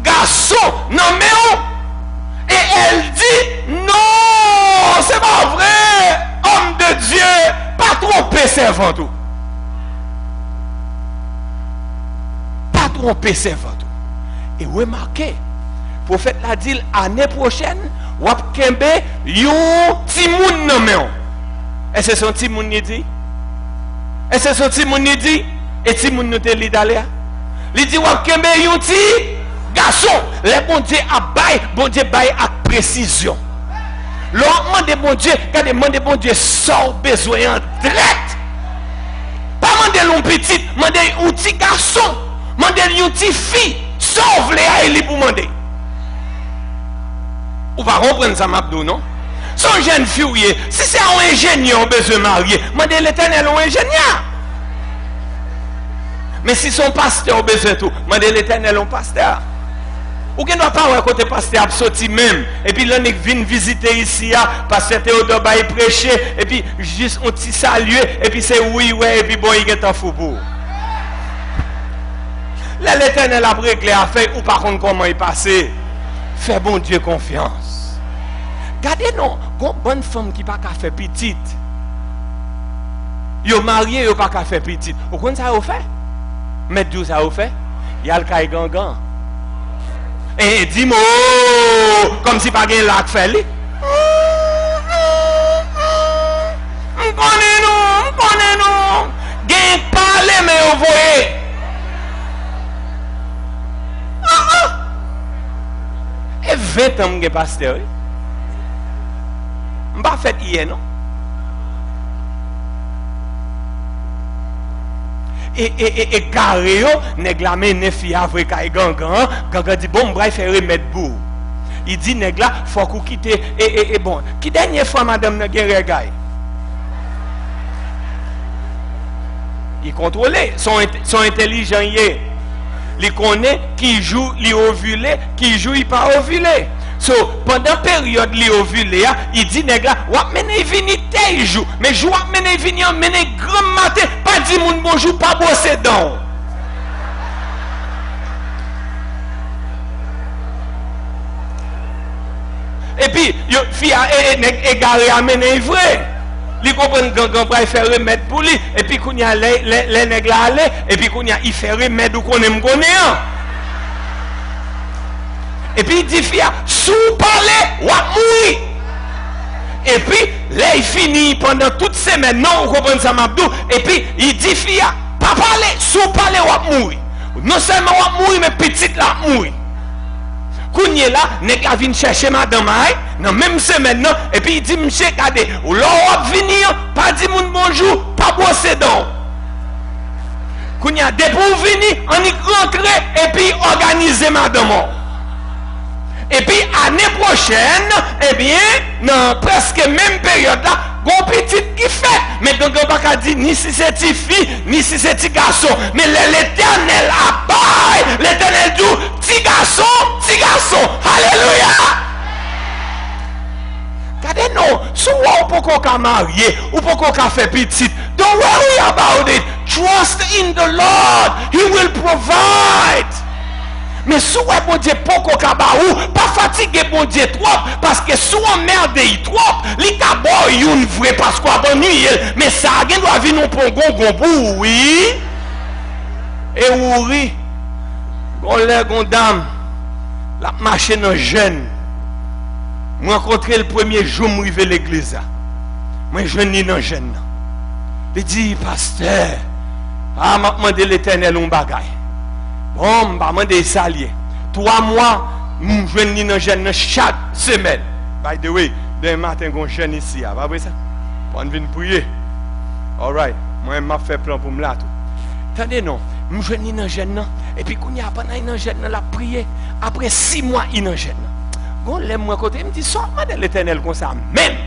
Speaker 2: garçon non mais et elle dit non, c'est pas vrai. Homme de Dieu, pas tromper servant tout. Pas tromper servant tout. Et remarquez, prophète l'a dit l'année prochaine, wap kembe yon timoun nan men. Est-ce que son timoun ni dit? Est-ce que son timoun ni dit? Et timoun nou te li d'aller? Li dit wap kembe yon ti garçon. Le bon Dieu a bail, bon Dieu bail avec précision. L'homme de bon Dieu, quand demande bon Dieu, sort besoin en direct. Pas demander l'homme petit, demander un petit garçon, demander une petite fille, sauve les aïlis pour demander. Ou va comprendre ça, Mabdou, non? Son jeune fille, si c'est un ingénieur besoin de marier, demander l'éternel un ingénieur. Mais si son pasteur besoin de tout, demander l'éternel un pasteur. Ou qu'on doit pas côté pasteur a sorti même. Et puis là, vient visiter ici, pasteur Théodore va y prêcher. Et puis juste un petit salut. Et puis c'est oui, ouais. Et puis bon, il est en fou pour. Là, l'Éternel a réglé à faire. Ou par contre, comment il passé. Fais bon Dieu confiance. Regardez, non. Une bonne femme qui n'a pas fait petite. Yo marié, yo pas qu'à faire petite. Vous connaissez ça, vous fait? Mais d'où ça vous fait? Il y a le caille gangan. Et dis-moi, comme si pas de lac fait li. On connaît nous. Gain parler, mais vous voyez. Et 20 ans, je suis pasteur. Je ne pas fait hier, non? Et carré, nèg la mène fille avec kay gangan, gangan dit bon m'bray faire remettre bou. Il dit nèg la faut qu'on quitte et bon, qui dernière fois madame n'a gen regay. Il contrôle son intelligent yé. Il connaît qui joue, li ovulé, qui joue il pas ovulé. So, pendant période li ovulé, il dit nèg la, wap mène vini tel jour, mais jou wap mène vini en mène grand matin, pas di moun bonjour, pas bosser dans. Et puis, yo fille nèg égaré a mène vrai. Li comprend gangan pour faire remettre pour lui, et puis kounya les nèg la aller, et puis kounya il fait remettre ou connaît m'konné. Et puis il dit fia sous parler ou mourir. Et puis là il finit pendant toute semaine non vous comprenez ça m'abdou et puis il dit fia pas parler sous parler ou mourir. Non seulement ou mourir mais petite là mourir. Kounye là nèg la vinn chercher madame ay dans même semaine non et puis il dit monsieur regardez ou là ou venir pas dit moun bonjour pas brosser dents. Kounya dès pour venir on y rentrer et puis organiser madame. Et puis, année prochaine, eh bien, dans presque même période là, gon petite qui fait. Mais donc, on va pas dire ni si c'est fille, ni si c'est petit garçon. Mais l'Éternel a bail. L'Éternel dit, petit garçon. Alléluia. Regardez, non, souvent, on peut qu'on marier, ou peut qu'on faire petite. Don't worry about it. Trust in the Lord. He will provide. Mais si bon Dieu poko kabaou, pas fatigué bon Dieu trop, parce que si on merde trop, li kabo yon vrai parce qu'on a nuit, mais ça gen doit venir pour gon oui. Et oui, gon lè gon dame, la marché dans jeune. Moi rencontré le premier jour moi arrivé l'église. Moi jeune ni dans jeune. Il dit pasteur, m'a demandé l'Éternel un bagay. Bon, m'a demandé salier. 3 mois, je viens dans jeune chaque semaine. By the way, demain matin, on jeune ici. Pas vrai ça? On vient prier. All right. Moi, je fait plan pour me là. Attendez, non. Je viens dans jeune. Et puis, quand il y a pendant dans jeune, la prier. Après 6 mois, il dans jeune. Quand je l'aime, côté, il me dit, sors-moi de l'Éternel comme ça. Même.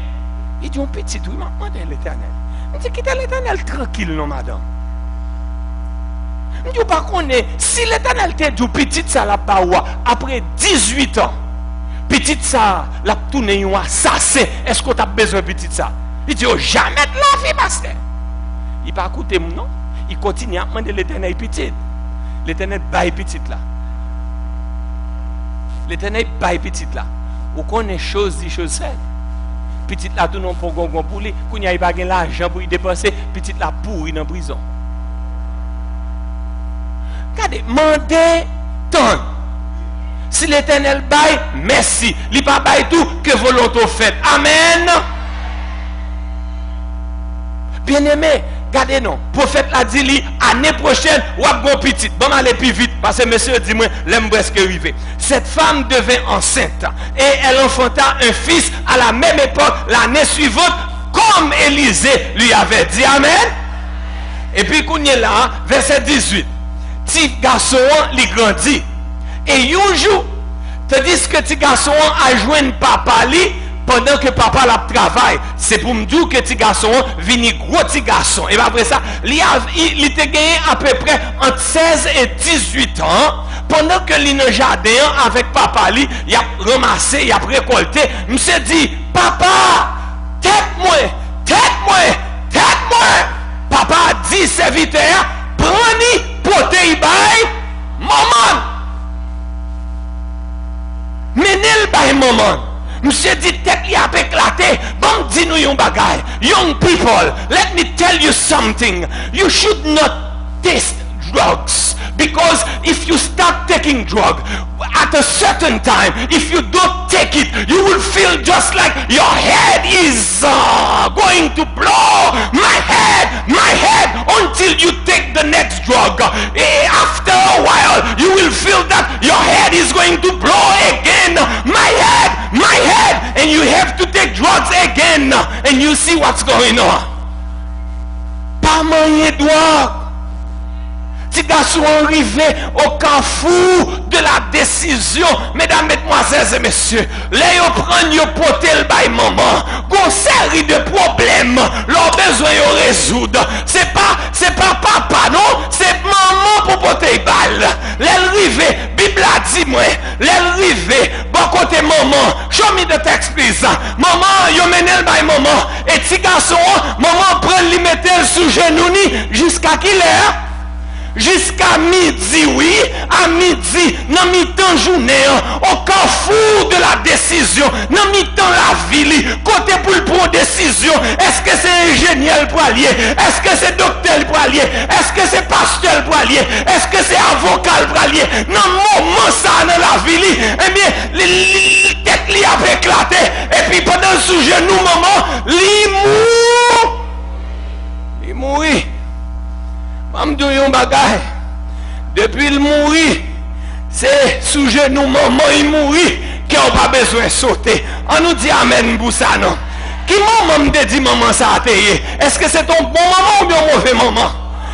Speaker 2: Il dit, un petit, oui, m'a demandé l'Éternel. Il me dit, quittez l'Éternel tranquille, non, madame. Je ne pas connaître si l'Éternel te dit petite ça la baoua après 18 ans petite ça la tourner un assassin est-ce qu'on a besoin de petite ça il dit jamais de la vie pasteur il pas écouter non il continue à demander l'Éternel petite l'Éternel baille petite là l'Éternel baille petite là ou connaît chose dit chose fait petite là tout non pour gongon pour lui qu'on y a pas gain l'argent pour y dépenser petite là pourri dans prison. Regardez, mandez tant. Si l'Éternel baille, merci. Il pas baille tout que volonté fait. Amen. Bien aimé, regardez non. Prophète l'a dit année prochaine ou a bon petit. Bon aller plus vite parce que monsieur dit moi l'aime presque arrivé. Cette femme devint enceinte et elle enfanta un fils à la même époque l'année suivante comme Élisée lui avait dit. Amen. Et puis qu'on est là, verset 18. Petit garçon li grandit et un jour tandis que petit garçon a joint papa li pendant que papa la travaille, c'est pour me dire que petit garçon vini gros petit garçon. Et après ça, il était gagné à peu près entre 16 et 18 ans. Pendant que il dans le jardin avec papa, il a ramassé, il a récolté. Je me suis dit, papa, tête-moi. Papa a dit, serviteur, prenez poté bail, maman. Menez le bail, maman. Monsieur dit, tête y a éclaté. Bon, dis-nous yon bagay. Young people, let me tell you something. You should not taste drugs. Because if you start taking drug, at a certain time, if you don't take it, you will feel just like your head is going to blow. My head, until you take the next drug. After a while, you will feel that your head is going to blow again. My head, and you have to take drugs again, and you see what's going on. Pas moyen drogue. Petit garçon arrivé au carrefour de la décision, mesdames, mesdemoiselles et messieurs, là ils prennent yo poté le bail maman, gon série de problèmes, leur besoin de résoudre. C'est pas papa non, c'est maman pour poter balle. L'arrivée, Bible a dit moi, l'arrivée, bon côté maman, show me the text please. Maman, yo mené le bail maman, et petit garçon, maman prend lui mettre sous genou ni jusqu'à quelle heure? Jusqu'à midi, oui, à midi, dans mi-temps journée, au carrefour de la décision, dans mi-temps la ville, côté pour le prendre décision, est-ce que c'est ingénieur pour allier, est-ce que c'est docteur pour allier, est-ce que c'est pasteur pour allier, est-ce que c'est avocat pour allier, dans le moment ça dans la ville, eh bien, les têtes li a éclaté, et puis pendant sous genou, maman, il mourit. Mamdou yon bagay, depuis le mourir, c'est sous genou maman il mourit, qui n'a pas besoin de sauter. On nous dit amen pour ça non. Qui maman me dit maman ça a été? Est-ce que c'est ton bon maman ou bien mauvais maman?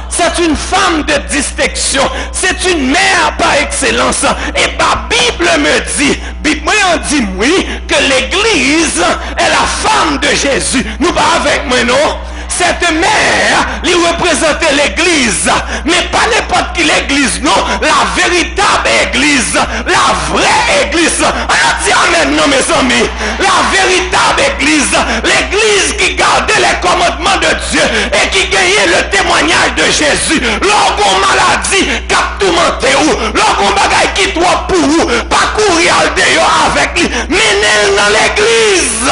Speaker 2: C'est une femme de distinction, c'est une mère par excellence. Et la Bible me dit, Bible dit oui, que l'église est la femme de Jésus. Nous pas avec moi non? Cette mère, lui représentait l'église, mais pas n'importe qui l'église, non, la véritable église, la vraie église. On dit amen, non mes amis, la véritable église, l'église qui gardait les commandements de Dieu et qui gagnait le témoignage de Jésus. Lorsqu'on maladie, cap tout menté ou, lorsqu'on bagaille qui toi pour vous, pas courir al dehors avec lui, menez-le dans l'église,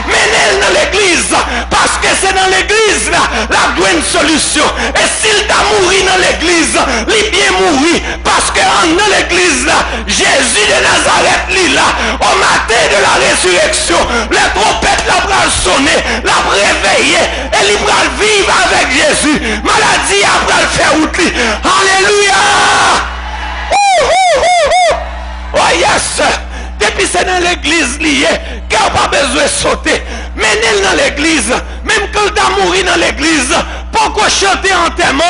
Speaker 2: menez-le dans l'église, parce que c'est dans l'église là, la bonne solution. Et s'il t'a mouru dans l'église, il bien mouru, parce que dans l'église là, Jésus de Nazareth lui là, au matin de la résurrection, les trompettes la bras sonner, la réveiller, et il va vivre avec Jésus. Maladie après le faire outil. Alléluia. Oh yes. Depuis c'est dans l'église liée, qui n'a pas besoin de sauter. Menez-le dans l'église, même quand il a mouru dans l'église, pourquoi chanter enterrement,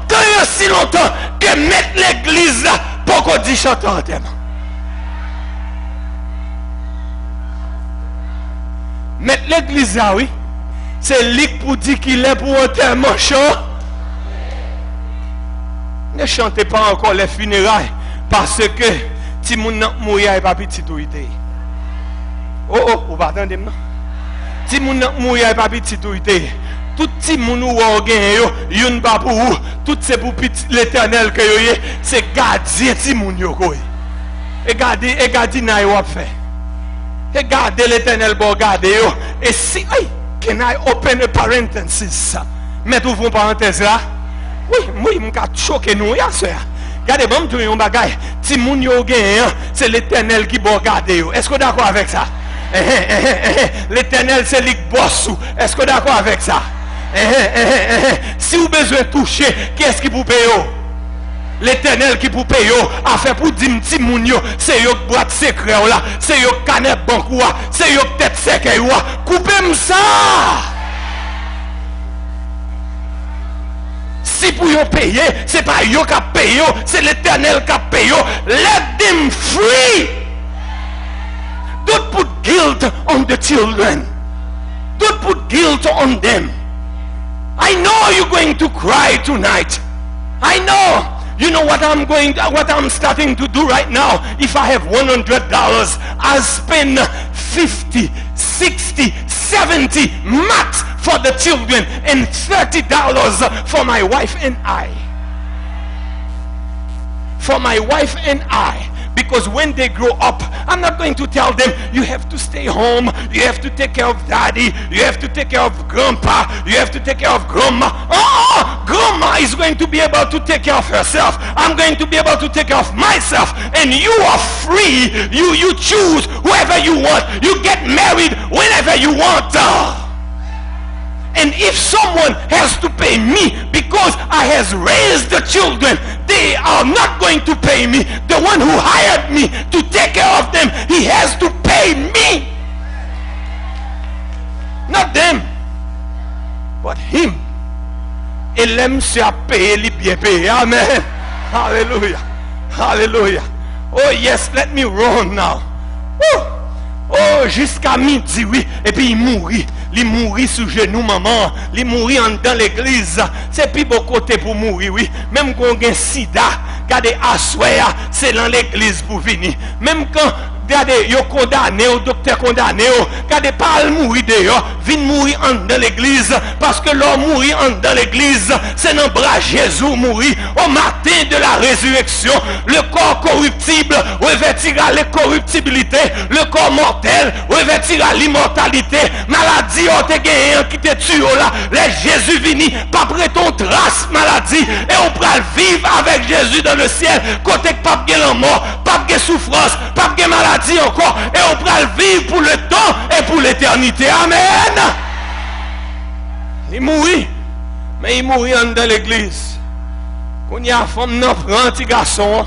Speaker 2: quand il y a si longtemps que mettre l'église là, pourquoi dit chanter enterrement? Mettre l'église là, oui, c'est lui pour dire qu'il est pour enterrement chant. Ne chantez pas encore les funérailles, parce que si moun nan mourir et pas petit tout été. Oh, vous pas attendre non? Si moun nan mourir et pas petit tout été. Tout ti moun ou gen yo, yon pas pour vous, tout c'est pour l'Éternel que yo yé, c'est garder ti moun yo koy. Et garder na yo fait. Et garder l'Éternel pour garder yo. Et si can I open a parenthesis? Mettez vous parenthèse là. Oui, m'ka choqué nous ya sœur. Regardez, bon, tout yon bagay. Si moun yo gen, c'est l'Éternel qui va garder. Est-ce que vous êtes d'accord avec ça? L'Éternel, c'est lui qui bosse. Est-ce que vous êtes d'accord avec ça? Si vous avez besoin de toucher, qui est-ce qui vous paye? L'Éternel qui vous paye, a fait pour dire petit moun yo, c'est yo boîte secret là, c'est yo canette banque ou, c'est yo tête sec ou. Coupez-moi ça! Si pour yon payer, c'est pas yon qui paye, c'est l'Éternel qui paye. Let them free. Tout pour guilt on the children. Don't put guilt on them. I know you're going to cry tonight. I know. You know what I'm starting to do right now? If I have $100, I'll spend 50, 60, 70 max for the children and $30 for my wife and I. For my wife and I. Because when they grow up, I'm not going to tell them, you have to stay home, you have to take care of daddy, you have to take care of grandpa, you have to take care of grandma. Oh, grandma is going to be able to take care of herself. I'm going to be able to take care of myself. And you are free. You choose whoever you want. You get married whenever you want. And if someone has to pay me because I has raised the children, they are not going to pay me. The one who hired me to take care of them, he has to pay me. Not them, but him. Et l'aime se a payé, li bien payé. Amen. Hallelujah. Hallelujah. Oh yes, let me run now. Woo. Oh, jusqu'à midi, oui. Et puis il mourit. Il mourit sous genou, maman. Il mourit dans l'église. C'est plus beau côté pour mourir, oui. Même quand on a un sida, regardez, assoya, c'est dans l'église pour venir. Même quand, regardez, yo condamné, au docteur condamné, regardez, pas le mourir dehors, vient mourir dans l'église. Parce que l'homme mourit dans l'église, c'est dans le bras Jésus mourir. Au matin de la résurrection, le corps corruptible revêtira l'incorruptibilité, le corps mortel revêtira l'immortalité. Maladie, on te gagne qui te tue là. Les Jésus vini, pas près ton trace maladie. Et on pourra vivre avec Jésus dans le ciel. Côté que pas de la mort, pas de souffrance, pas de maladie encore. Et on pourra vivre pour le temps et pour l'éternité. Amen. Il mourit, mais il mourit dans l'église. Quand il y a une femme, non, prend un petit garçon.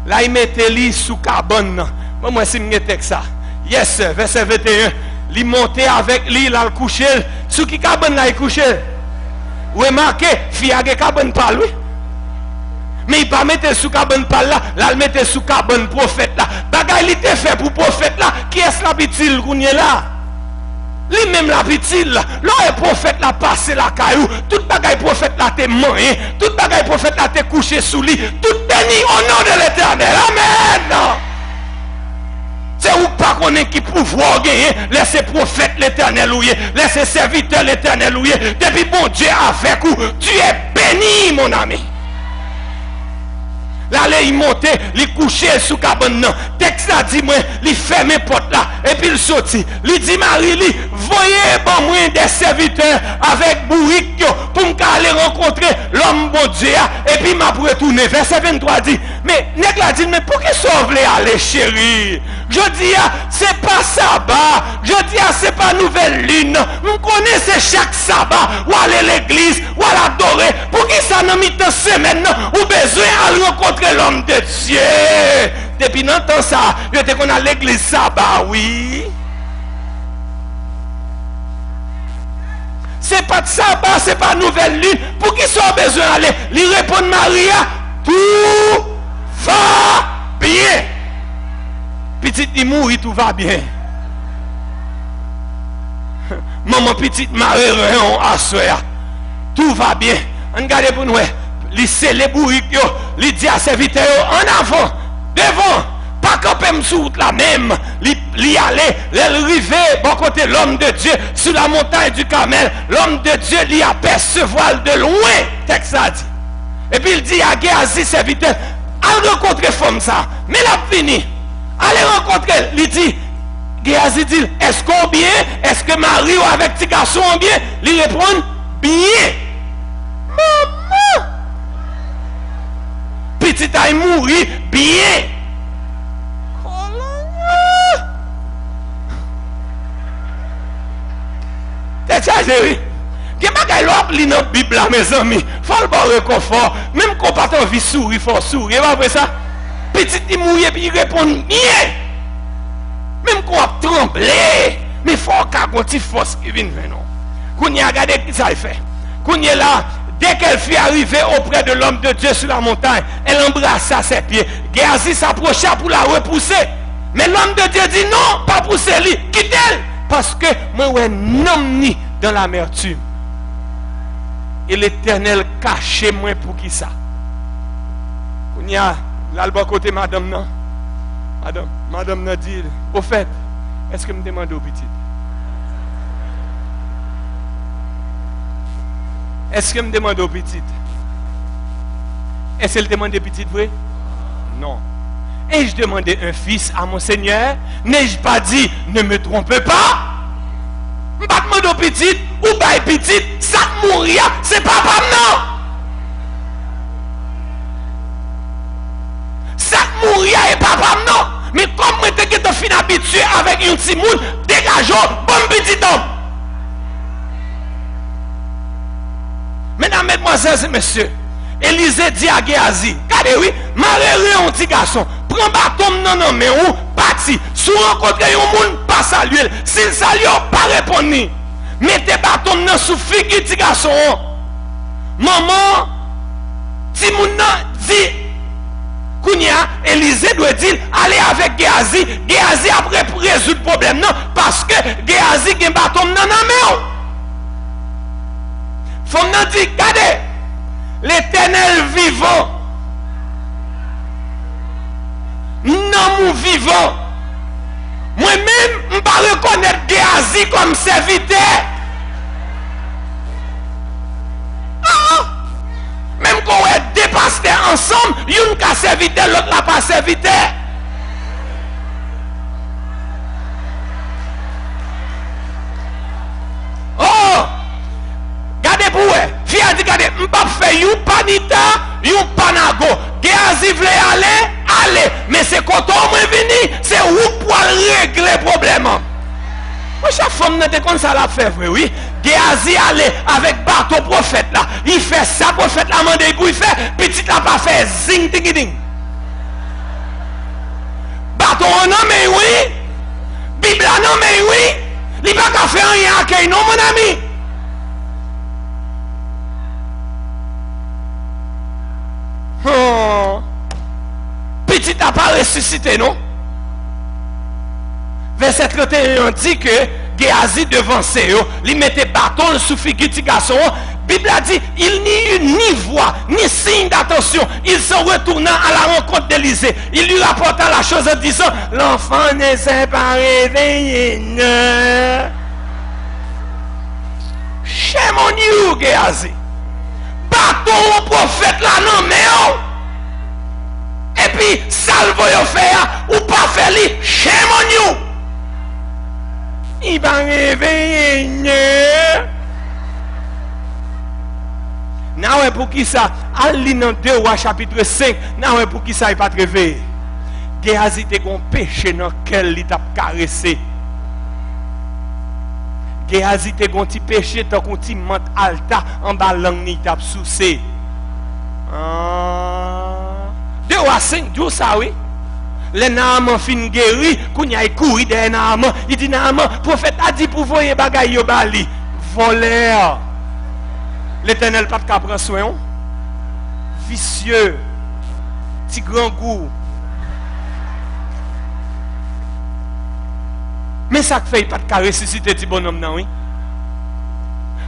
Speaker 2: Là, il mettait lui sous cabane. Moi, si je mettais ça. Yes, verset 21. Il montait avec lui, il a couché. Sous qui cabane là, il couché. Vous remarquez, fille a cabane par lui. Mais il ne pas mettre sous cabane par là, là, il mettait sous cabane prophète là. Bagay, il était fait pour prophète là. Qui est-ce la petite qu'on est là? Lui-même la petite là. Là, le prophète là passé la caillou. Tout bagay prophète là t'es moyen. Tout bagay prophète là t'es couché sous lui. Tout béni au nom de l'éternel. Amen. C'est ou pas qu'on est qui pouvoir gagner. Laissez prophète l'éternel ouiller. Laissez serviteur l'éternel ouiller. Depuis bon Dieu avec vous, tu es béni mon ami. Là, il monte, il couche sous cabane. Texte a dit, moi, il ferme porte là. Et puis il sortit. Il dit, Marie, voyez bon moi des serviteurs avec bourrique pour aller rencontrer l'homme bon Dieu. Et puis m'a retourné. Verset 23 dit, mais nèg la dit, mais pour qui sauve les aller, chérie? Je dis, c'est pas sabbat. Je dis, c'est pas nouvelle lune. Vous connaissez chaque sabbat. Ou aller à l'église, ou à l'adorer. Pour qui ça n'a mis de semaine, ou besoin à rencontrer l'homme de Dieu. Depuis longtemps ça, je te qu'on a l'église sabbat, oui. C'est pas de sabbat, c'est pas nouvelle lune. Pour qui ça a besoin d'aller? Lui répond Maria, tout va bien. Petite il mourit, tout va bien. Maman petite Marie à soya. Tout va bien. Regardez pour nous. Il sait les bourriques, il dit à ses serviteurs en avant, devant, pas camper sous route la même. Il allait, il arrivait, bon côté l'homme de Dieu, sur la montagne du Carmel. L'homme de Dieu, il apercevoir de loin, texte ça dit. Et puis il dit à Géasi, serviteur, allez rencontrer femme ça, mais la fini. Allez rencontrer, il dit, Géasi dit, est-ce qu'on bien? Est-ce que Marie ou avec petit garçon bien? Il répond, bien. Maman! Petit a mouru bien. T'es chargé, oui. Il y a pas l'autre li dans la Bible, mes amis. Faut le réconfort. Même quand on pas envie de sourire, il faut sourire. Après ça, petit il mouille et puis il répond bien. Même quand on tremble, mais il faut qu'on ait une petite force qui vient venir. Quand on a regardé ce qu'il fait. Quand on est là, dès qu'elle fut arrivée auprès de l'homme de Dieu sur la montagne, elle embrassa ses pieds. Géasi s'approcha pour la repousser. Mais l'homme de Dieu dit non, pas pour celle-là, quitte-le. Parce que moi, ouais, non ni dans l'amertume. Et l'Éternel cache moi pour qui ça? Il y a l'album côté madame non. Madame n'a dit, au fait, est-ce que me demande au petit? Est-ce que me demande au petit? Est-ce qu'elle demande au petit vrai? Non. Et je demandais un fils à mon Seigneur, n'ai-je pas dit, ne me trompe pas? Je ne pas demander au petit, ou pas petit, ça mourir, c'est papa non. Ça mourir et papa non. Mais comme moi te suis fin habitué avec un petit monde, dégageons, bon petit homme. Mesdames, mesdemoiselles et messieurs, Élisée dit à Géasi, regardez oui, malheureux un petit garçon, prends bâton non mais ou parti, si vous rencontrez un monde, pas saluer, s'il salue, pas répondre. Mettez bâton non sous figure petit garçon. Maman, petit monde dit, Kounia, Élisée doit dire, allez avec Géasi, Géasi après pour résoudre le problème non, parce que Géasi a un bâton non mais ou. Faut me dire, regardez, l'Éternel vivant, non mon vivant, moi-même, je ne peux pas reconnaître Géasi comme serviteur. Même quand on est deux pasteurs ensemble, une qui a serviteur, l'autre n'a pas serviteur. Oh! Regardez pour vous. Fille a dit, regardez, je ne peux pas faire une panita, une panago. Géasi voulait aller. Mais c'est quand on est venu, c'est où pour régler le problème. Moi, chaque femme n'a pas ça la fait, oui. Géasi allait avec bateau prophète là. Il fait ça, prophète là, mandé pour il fait, petit là pas fait, zing ding ding. Bateau non mais oui. Bible non mais oui. Il n'a pas fait rien à qui non mon ami. Oh. Petit n'a pas ressuscité non. Verset 31 dit que Géasi devant Séo, il mettait bâton sous figure de garçon. Bible a dit, il n'y eut ni voix, ni signe d'attention. Il se retourna à la rencontre d'Élisée. Il lui rapporta la chose en disant, l'enfant ne s'est pas réveillé. Shame on you, Géasi. Bâton au prophète là, non, mais oh. Et puis, salve yo faire, ou pas faire li, shame on you. Il va réveiller. Non, pour qui ça? Allez dans 2 Rois chapitre 5. Non, pour qui ça il pas réveillé? Géasi te gon péché dans quel il t'a caressé. Géasi te gon ti péché tant qu'on ti ment alta en bas langue ni t'a soucé. 2 Rois 5 dit ça oui. Les Naaman fin guéri, kounya il couru derrière Naaman, il dit Naaman, prophète a dit pour voyer bagay yo bali, voleur. L'Éternel pas de prendre soin, vicieux, petit grand goût. Mais ça fait pas de ressusciter petit bonhomme non oui.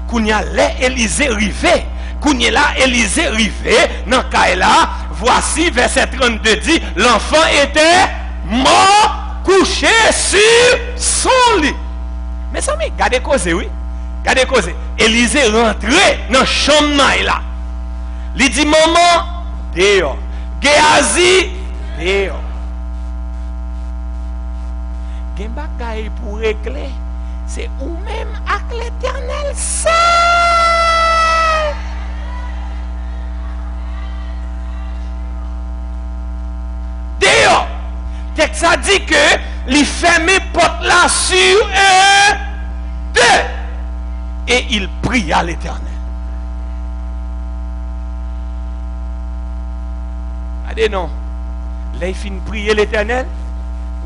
Speaker 2: Kounya les Élisée rivé, kounya là Élisée rivé, dans cas là. Voici, verset 32 dit, l'enfant était mort, couché sur son lit. Mais ça m'a gardé cause, oui. Gardez cause. Élisée rentré dans le champ là. Il dit, maman, dehors. Géasi, dehors. Gen bagay pour régler, c'est ou même avec l'Éternel seul. D'ailleurs, texte ça dit que il fermait porte là sur eux deux et il pria à l'Éternel. Allez non, là il finit prier l'Éternel.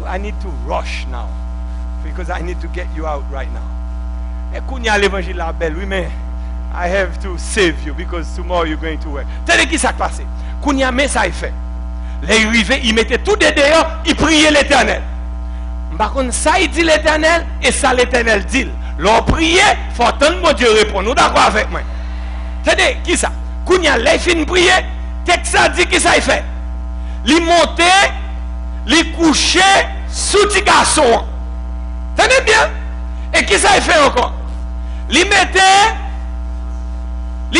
Speaker 2: I need to rush now because I need to get you out right now. Et quand il y a l'évangile la belle, oui mais I have to save you because tomorrow you're going to work. Tenez qui ça passé? Quand il y a mais ça il fait. Les arrivés, ils mettaient tout dehors, ils priaient l'Éternel. Par contre, ça il dit l'Éternel et ça l'Éternel dit. L'on prier, faut attendre mon Dieu répondre. Nous d'accord avec moi? C'est-à-dire, qui ça? Quand il y a les fins prier, texte ça dit qui ça il fait? Il monte, il couche sous petit garçon. Tenez bien? Et qui ça il fait encore? Il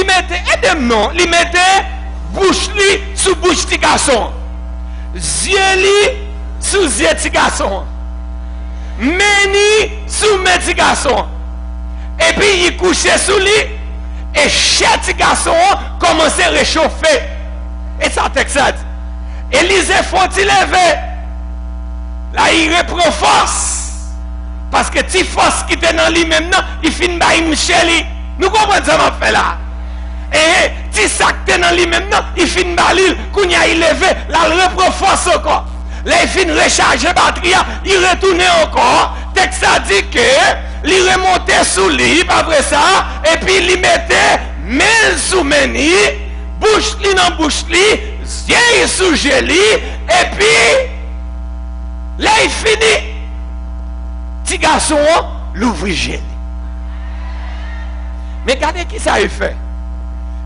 Speaker 2: mettait, aidez-moi, il mettait bouche li sous bouche petit garçon. Yeux li sous yeux petit garçon. Meni sous mes petits garçons. Et puis il couchait sous lui. Et chaque petit garçon commençait à réchauffer. Et ça texte ça dit. Élisée faut-il lever. Là il reprend force. Parce que si force qui était dans lui même, il finit par Michel. Nous comprenons ça m'a fait là. Et si ça qui était dans lui même, il finit par l'île. Quand il a levé, là il reprend force encore. Là, il finit recharger batterie, il retourne encore. Texte ça dit que il remontait sous lui, après ça, et puis il mettait main sous meni, bouche li dans bouche li, yeux sous jeli, et puis là il finit. Petit garçon, l'ouvre jeli. Mais regardez qui ça a fait.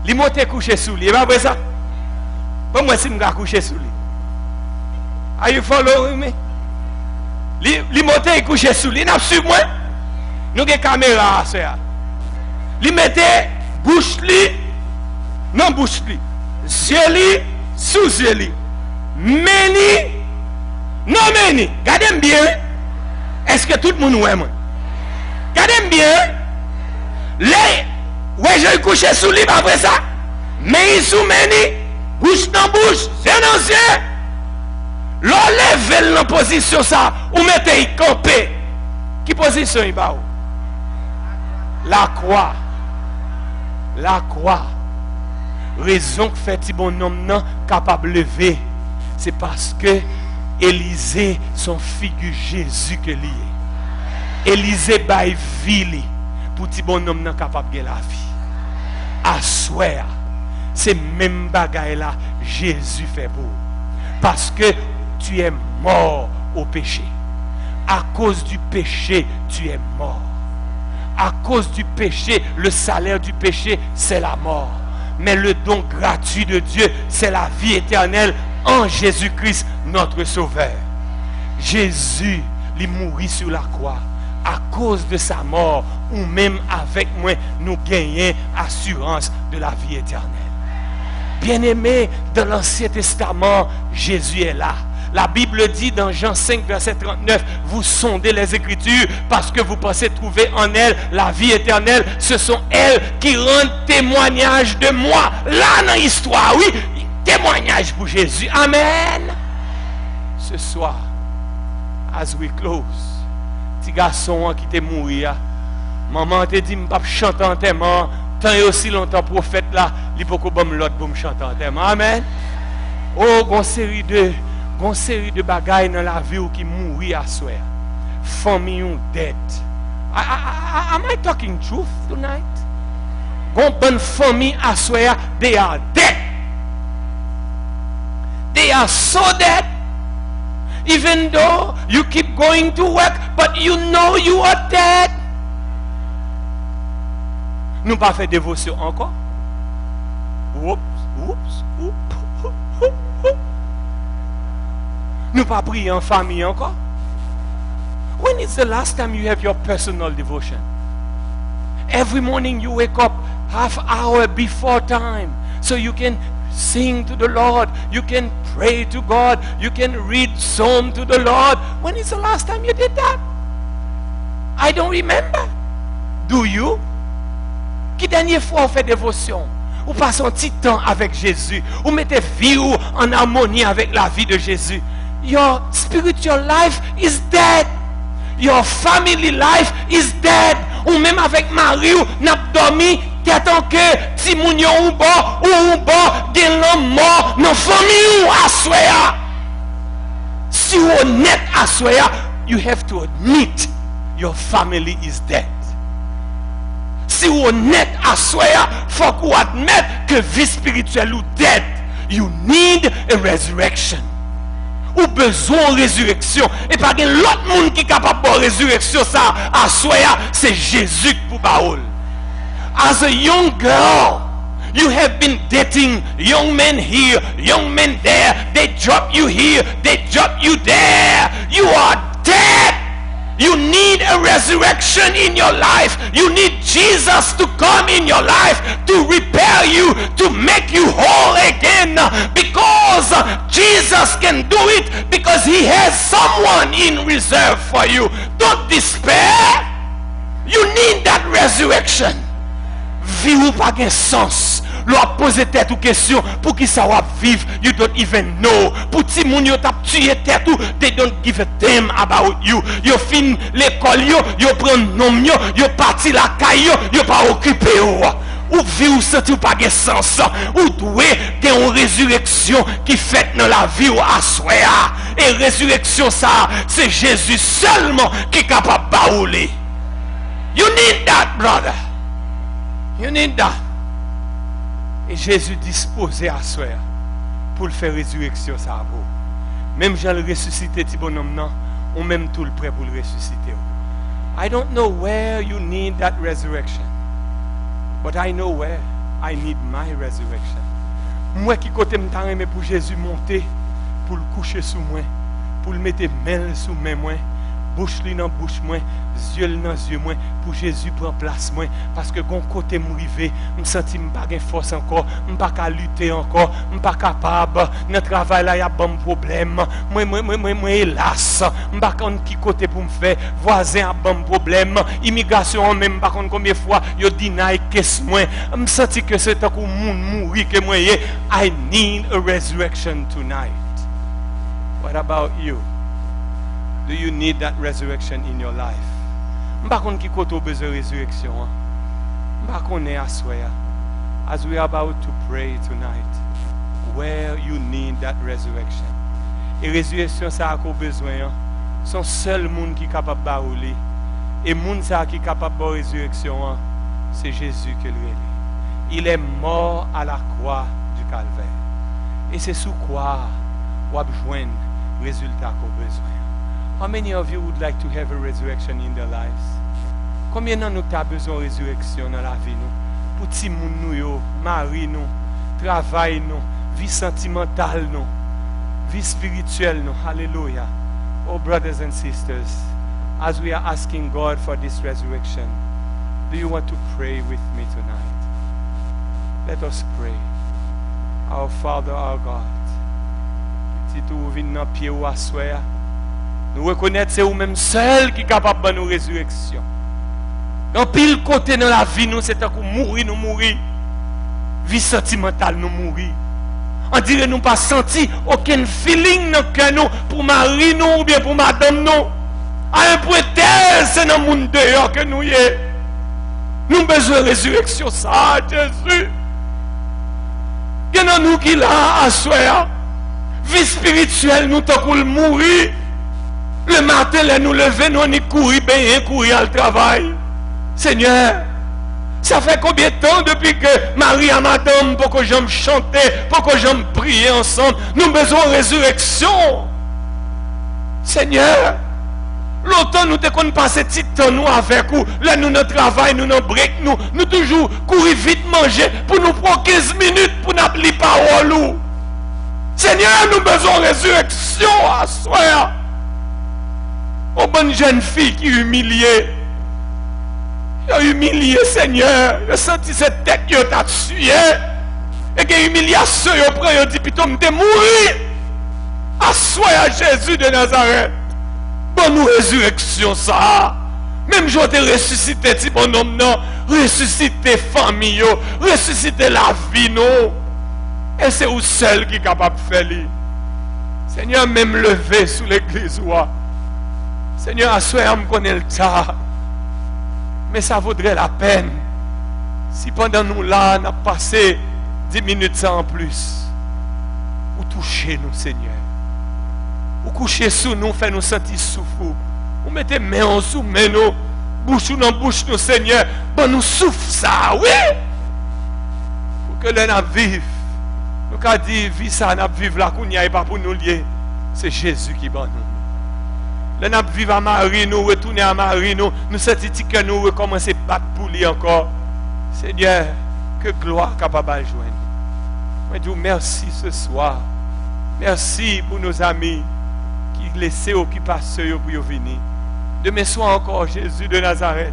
Speaker 2: Il montait couché sous lui, et après ça, pour moi, si je vais coucher sous lui. Are you following me? Li monte et couché sous lui, n'a suivi moi. Nous avons caméra à ça. Li mettait bouche li, non bouche li, yeux li, sous yeux li. Meni, non meni. Gardez bien. Est-ce que tout le monde voit moi? Gardez bien. Les, ouais, je couché sous lui après ça. Mais il sous meni, bouche dans bouche, yeux dans yeux. L'enlève la position ça, ou mettez y camper. Qui position il va? La croix. La croix. Raison que fait ti bonhomme non capable de lever, c'est parce que Élisée son figure Jésus que lié. Élisée bail vie pour ti bonhomme non capable de la vie. Assoir. C'est même bagaille là Jésus fait pour. Parce que tu es mort au péché. À cause du péché, tu es mort. À cause du péché, le salaire du péché, c'est la mort. Mais le don gratuit de Dieu, c'est la vie éternelle en Jésus-Christ, notre Sauveur. Jésus, il mourit sur la croix. À cause de sa mort, ou même avec moi, nous gagnons assurance de la vie éternelle. Bien-aimé, dans l'Ancien Testament, Jésus est là. La Bible dit dans Jean 5, verset 39, vous sondez les Écritures parce que vous pensez trouver en elles la vie éternelle. Ce sont elles qui rendent témoignage de moi. Là dans l'histoire, oui, témoignage pour Jésus. Amen. Ce soir, as we close, petit garçon qui t'est mort, maman te dit, je ne vais pas chanter en témoin. Tant et aussi longtemps, prophète là, il faut que je l'autre pour me chanter en témoin. Amen. Oh, une série de bagailles dans la vie qui mourir à soi. Famille ou dead. Am I talking truth tonight? Gon bonne famille à soi, they are dead. They are so dead. Even though you keep going to work, but you know you are dead. Nous pas fait dévotion encore. Oups. Nous pas prier en famille encore. When is the last time you have your personal devotion? Every morning you wake up half hour before time so you can sing to the Lord, you can pray to God, you can read psalm to the Lord. When is the last time you did that? I don't remember. Do you? Qui dernière fois on fait dévotion? Ou passez un petit temps avec Jésus? Ou mettez vie en harmonie avec la vie de Jésus? Your spiritual life is dead. Your family life is dead. Ou même avec Marie, n'a dormi, t'attends que si moun yon ou bon, gen l'homme mort, non famille ou assoya. Si vous honnête assoya, you have to admit your family is dead. Si vous honnête assoya, faut qu'on admette que vie spirituelle ou dead. You need a resurrection. ou besoin de résurrection. Et pas l'autre monde qui est capable de résurrection, ça, à soi, c'est Jésus pour Baoul. As a young girl, you have been dating young men here, young men there. They drop you here, they drop you there. You are dead. You need a resurrection in your life. You need Jesus to come in your life to repair you, to make you whole again. Because Jesus can do it because he has someone in reserve for you. Don't despair. You need that resurrection. Vie ou pas de sens. L'on pose tête ou question pour qui ça va vivre. You don't even know. Pour ti moun yo tap tué tête ou they don't give a damn about you. Yo fin l'école yo prend nom yo parti la caille yo pas occupé ou vie ou senti ou pas de sens. Ou doué gen une résurrection qui fait dans la vie ou assoya. Et résurrection ça c'est Jésus seulement qui est capable baouler. You need that, brother. You need that. Et Jésus disposé à soi pour le faire résurrection ça à vous. Même Jean le ressuscité petit bonhomme non, on même tout le prêt pour le ressusciter. I don't know where you need that resurrection. But I know where I need my resurrection. Moi qui côté m'ta aimé pour Jésus monter, pour le coucher sous moi, pour le mettre main sous main moi, bouche li dans bouche moi, yeux dans yeux moi, pour Jésus prend place moi, parce que quand côté m'rivé, me senti m'pas gain force encore, m'pas ka lutter encore, m'pas capable, dans travail là y a bon problème, moi hélas, m'pas connait qui côté pour me faire, voisin a bon problème, immigration même pas connait combien fois yo deny caisse moi, me senti que c'est tant que monde mourir que moi I need a resurrection tonight. What about you? Do you need that resurrection in your life? M'pa konn ki koto besoin résurrection. M'pa konn assoya. As we are about to pray tonight, where you need that resurrection. Et résurrection ça a ko besoin. Son seul monde qui capable baouler. Et monde ça qui capable de résurrection, c'est Jésus que lui. Il est mort à la croix du calvaire. Et c'est sous quoi on va joindre résultat qu'on besoin. How many of you would like to have a resurrection in their lives? Combien d'entre nous avons besoin de résurrection dans la vie nous? Pour ti moun nou yo, mari nous, travail nous, vie sentimentale nous, vie spirituelle nous. Hallelujah. Oh brothers and sisters, as we are asking God for this resurrection, do you want to pray with me tonight? Let us pray. Our Father, our God. Si tu viens dans pied ou assoya, nous reconnaître c'est vous-même seul qui est capable de nous résurrection. Dans pile côté dans la vie nous c'est tant qu'on mourir nous mourir. Vie sentimentale nous mourir. On dirait nous pas senti aucun feeling dans cœur nous pour mari nous ou bien pour madame nous. À un point tel c'est dans le monde dehors que nous y est. Nous besoin de résurrection ça Jésus. Il y a nous qui là à soi. Vie spirituelle nous tant qu'on mourir. Le matin, là, nous lever, nous on courir, bien, courir au travail. Seigneur, ça fait combien de temps depuis que Marie et Madame, pour que j'aime chanter, pour que j'aime prier ensemble, nous avons besoin de résurrection. Seigneur, longtemps nous devons passer petit temps nous avec vous. Là, nous notre travail, nous notre break, nous toujours courir vite manger pour nous prendre 15 minutes pour nous appeler parole. Seigneur, nous avons besoin de résurrection à soi. Oh, bonne jeune fille qui est humiliée. Il a humilié, Seigneur. Il a senti cette tête qui t'a tué. Et que l'humiliation, il prend, il dit, plutôt, je vais mourir. Assois à Jésus de Nazareth. Bonne résurrection, ça. Même je t'ai ressuscité, petit bonhomme, non. Ressusciter famille, ressusciter la vie, non. Et c'est vous seul qui est capable de faire. Seigneur, même lever sous l'église, ouais. Seigneur, à soi, me connaît le tas. Mais ça vaudrait la peine si pendant nous là, on a passé 10 minutes ça en plus. Ou toucher nous, Seigneur. Ou coucher sous nous, faire nous sentir souffle. Ou mettez main en sous main nous, bouche dans bouche nous, Seigneur. Bon, nous souffle ça, oui. Pour que l'on vive. Nous avons dit, vie ça, nous vivons là, qu'on n'y aille pas pour nous lier.
Speaker 1: c'est Jésus qui bat nous. Là, nous vivons à Marie, nous retournons à Marie, nous sentons que nous recommençons à battre pour lui encore. Seigneur, que gloire capable de joindre. Moi, je dis merci ce soir. Merci pour nos amis qui laissent l'occupation pour venir. Demain soir encore, Jésus de Nazareth.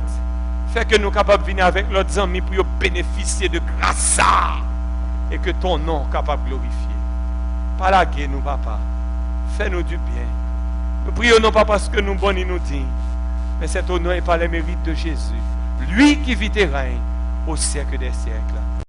Speaker 1: Fait que nous sommes capables de venir avec leurs amis pour bénéficier de grâce et que ton nom est capable de glorifier. Pas la guerre, nous, papa. Fais-nous du bien. Nous prions non pas parce que nous bons nous dit, mais c'est au nom et par les mérites de Jésus. Lui qui vit et règne au siècle des siècles.